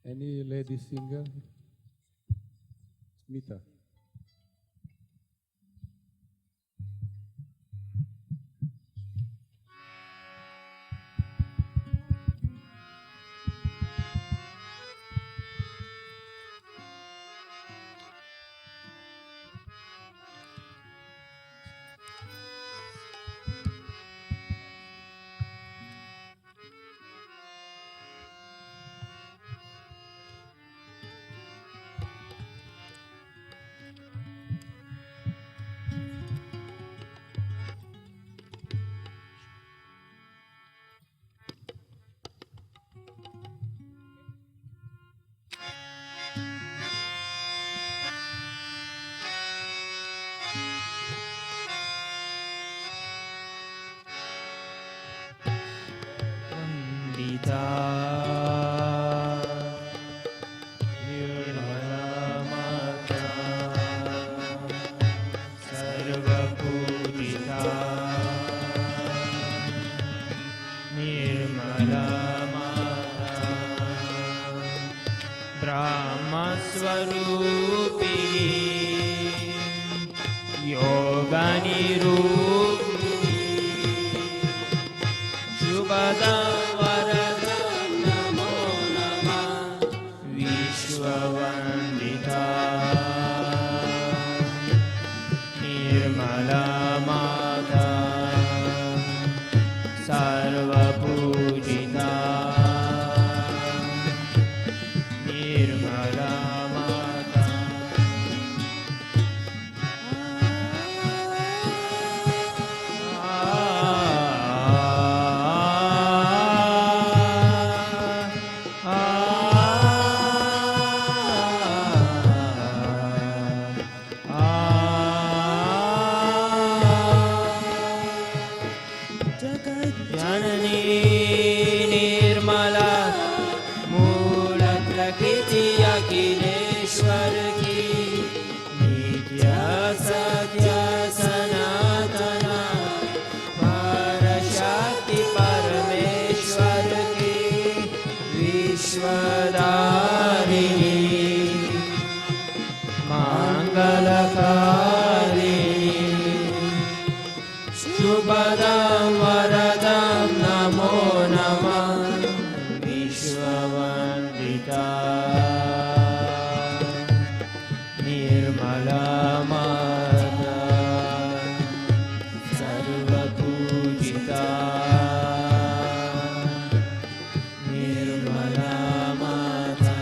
Any lady singer? Smita. Vandita Nirmala Mata Sarva Pujita Nirmala Mata Brahma Swarupini Yoga Nirupini Shubhadam Varadam Namo Namah Vishwavandita Nirmala Mata Sarva Pujita Nirmala Mata Janani Nirmala Mula Prakriti Akhileshwar ki Nitya Satya Sanatana Parashakti Parameshwar ki Vishwadarini Mangalakarini Shubhadam Varadam Namo Namah Vishwavandita Nirmala Mata Sarva Pujita Nirmala Mata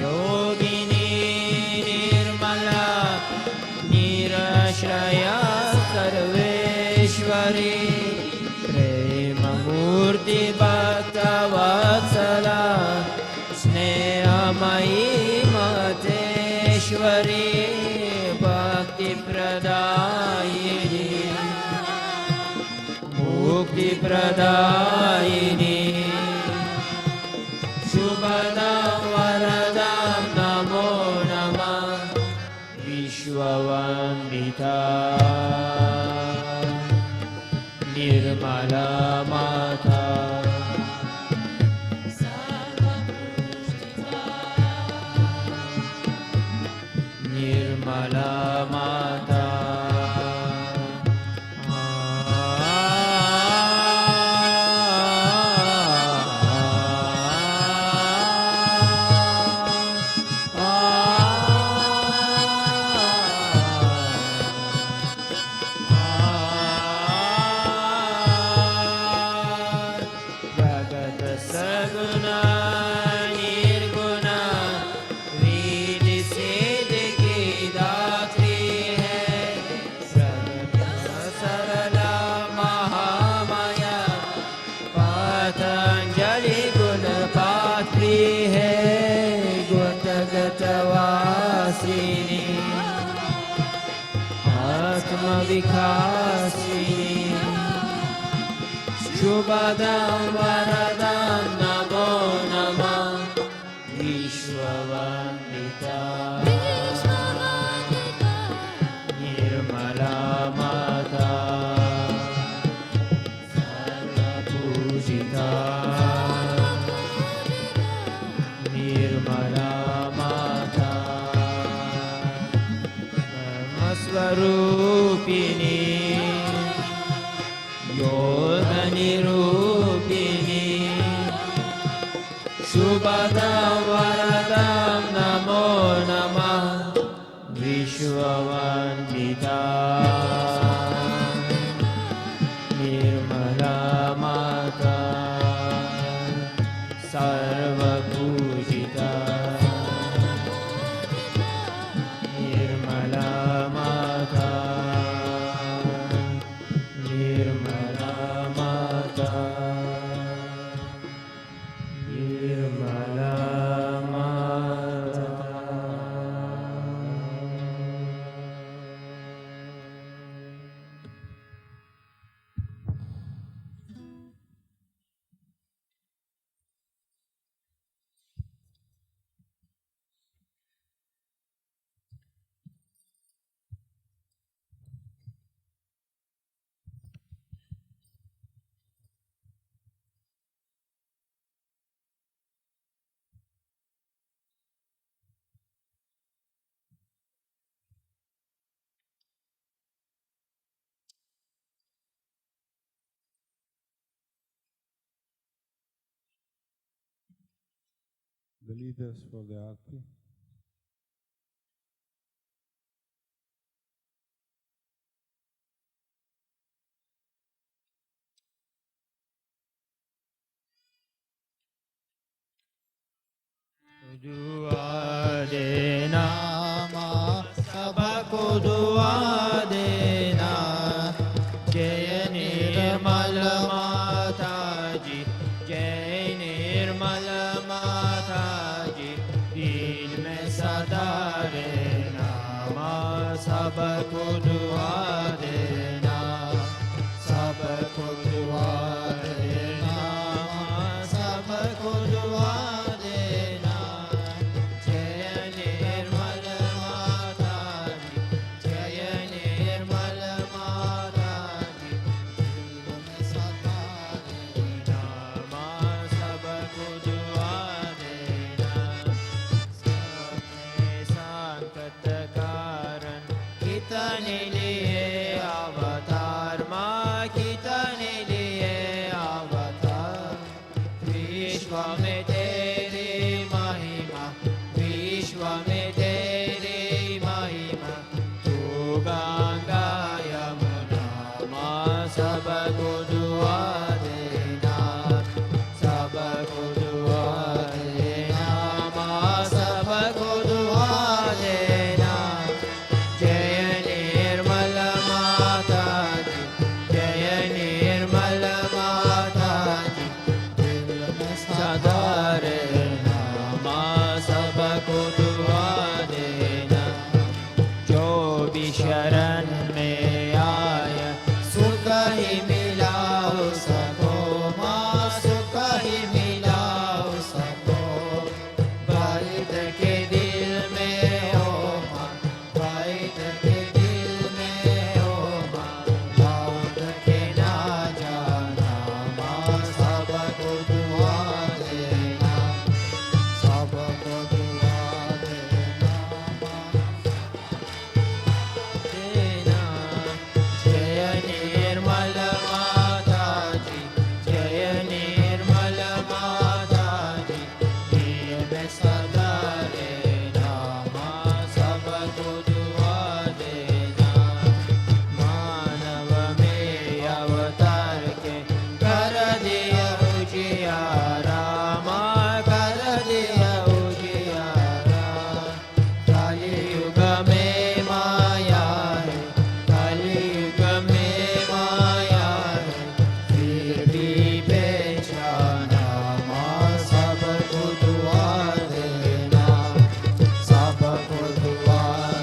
Sahajayogini Nirmala Nirashraya Sarveshwari Prema Murti Bhakta Vatsala Snehamayi Mateshwari Bhakti Pradayini Mukti Pradayini Shubhadam Varadam Namo Namah Vishwavandita Nirmala Mata Nirmala Mata Bhagata Saguna Nirguna Vidhi Siddhi ki Datri hai Pragata Sarala Mahamaya Patanjali Guna Patri hai Gotagata Vasini Atma Vikhasini Shubhadam Varadam Namo Namah Vishwavandita Nirmala Mata Sarva Pujita Nirmala Mata Dharma Swarupini Yoga Nirupini Shubhadam Varadam Namo Namah Vishwavandita Nirmala Mata Sarva Pujita Nirmala Mata the leaders for the Arti. दुआ देना सबको दुआ देना जय निर्मल माता जी जय निर्मल माता जी दिल में सदा रहना माँ सबको दुआ देना सबको दुआ देना माँ सबको दुआ देना जय निर्मल माता जी जय निर्मल माता जी दिल में सदा रहना माँ सबको दुआ देना सबने संकट कारण कितने लिए अवतार माँ कितने लिए अवतार विश्व में तेरी महिमा विश्व में तेरी महिमा तू गंगा यमुना माँ सबको दुआ देना सबको दुआ देना माँ सबको दुआ देना जय निर्मल माता जी जय निर्मल माता जी दिल में सदा रहना माँ सबको दुआ देना जो भी शरण में आया सुख ही मिला उसको माँ सुख ही मिला उसको बैठ के दिल में हो माँ बैठ के दिल में हो माँ लौट के ना जाना माँ सबको दुआ देना सबको दुआ देना देना जय निर्मल माता जी जय निर्मल माता जी दिल में सदा रहना माँ सबको दुआ देना मानव में अवतार के कर दिया उजियारा माँ कर दिया उजियारा कलयुग में माया है कलयुग में माया है फिर भी पहचाना माँ सबको दुआ देना सबको दुआ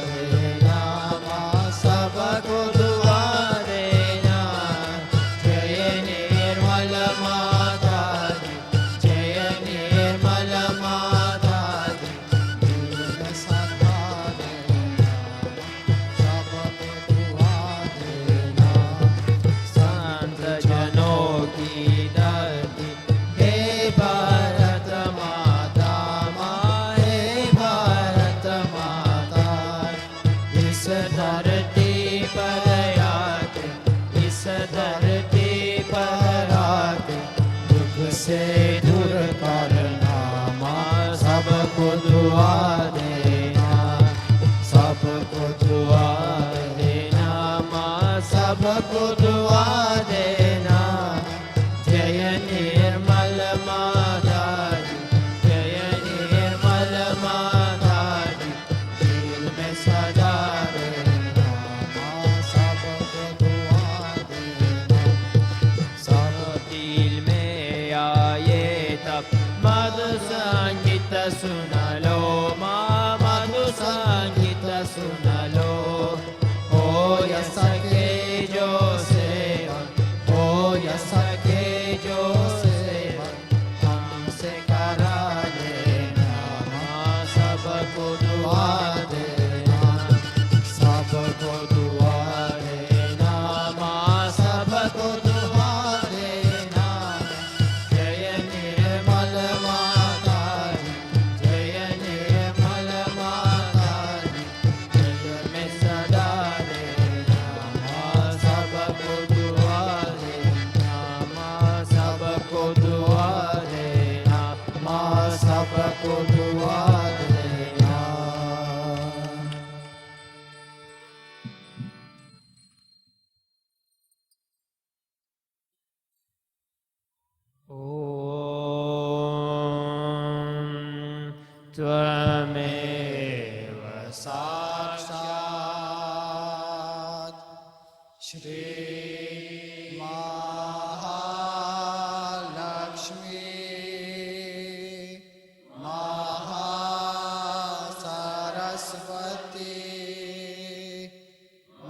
देना माँ सबको दुआ देना जय निर्मल माता जी जय निर्मल माता जी दिल में सदा रहना सबको दुआ देना संत जनों की धरती हे भारत माता माँ हे भारत माता इस धरती पर आके इस धरती पर आके दुख से दूर करना माँ सबको दुआ देना सबको दुआ देना माँ सबको दुआ देना जय निर्मल माता जी जय निर्मल माता जी दिल में सदा रहना माँ सबको दुआ देना सब दिल में आए तब मधु संगीत सुन लो माँ मधु संगीत सुन लो हो या सके जो सेवन हो या सके जो सेवन हमसे करा लेना माँ सबको दुआ देना सबको दुआ देना माँ सबको दुआ देना जय निर्मल माता जी जय त्वमेव साक्षात् श्री महालक्ष्मी महासरस्वती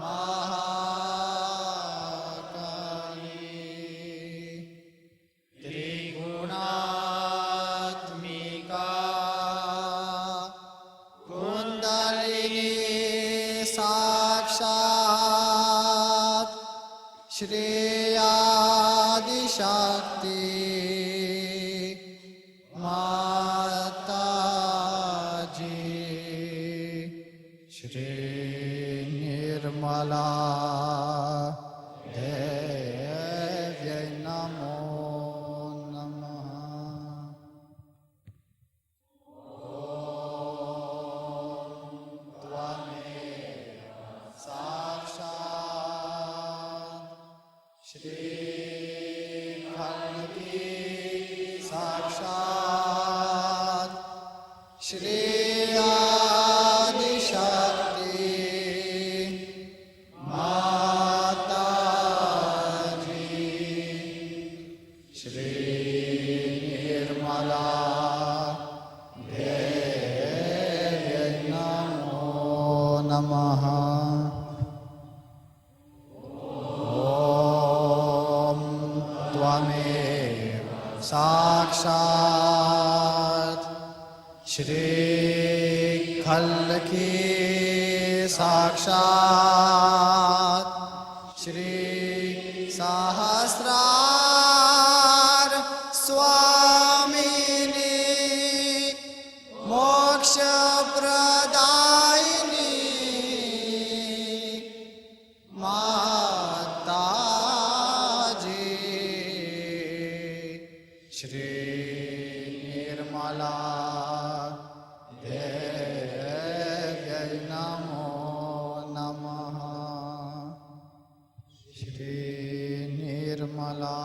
महाकाली त्रिगुणात्मिका कुंडलिनी साक्षात् श्री आदिशक्ति माताजी श्री निर्मला देव्यै नमो नमः। साक्षात् श्री खण्डकी साक्षात् श्री आदिशक्ति माताजी श्री निर्मला देव्यै नमो नमः। ॐ त्वमेव साक्षात् श्री खल्लकी साक्षात् श्री सहस्रार स्वामिनी मोक्ष प्रदायिनी माताजी श्री निर्मला देव्यै नमो नमः। श्री निर्मला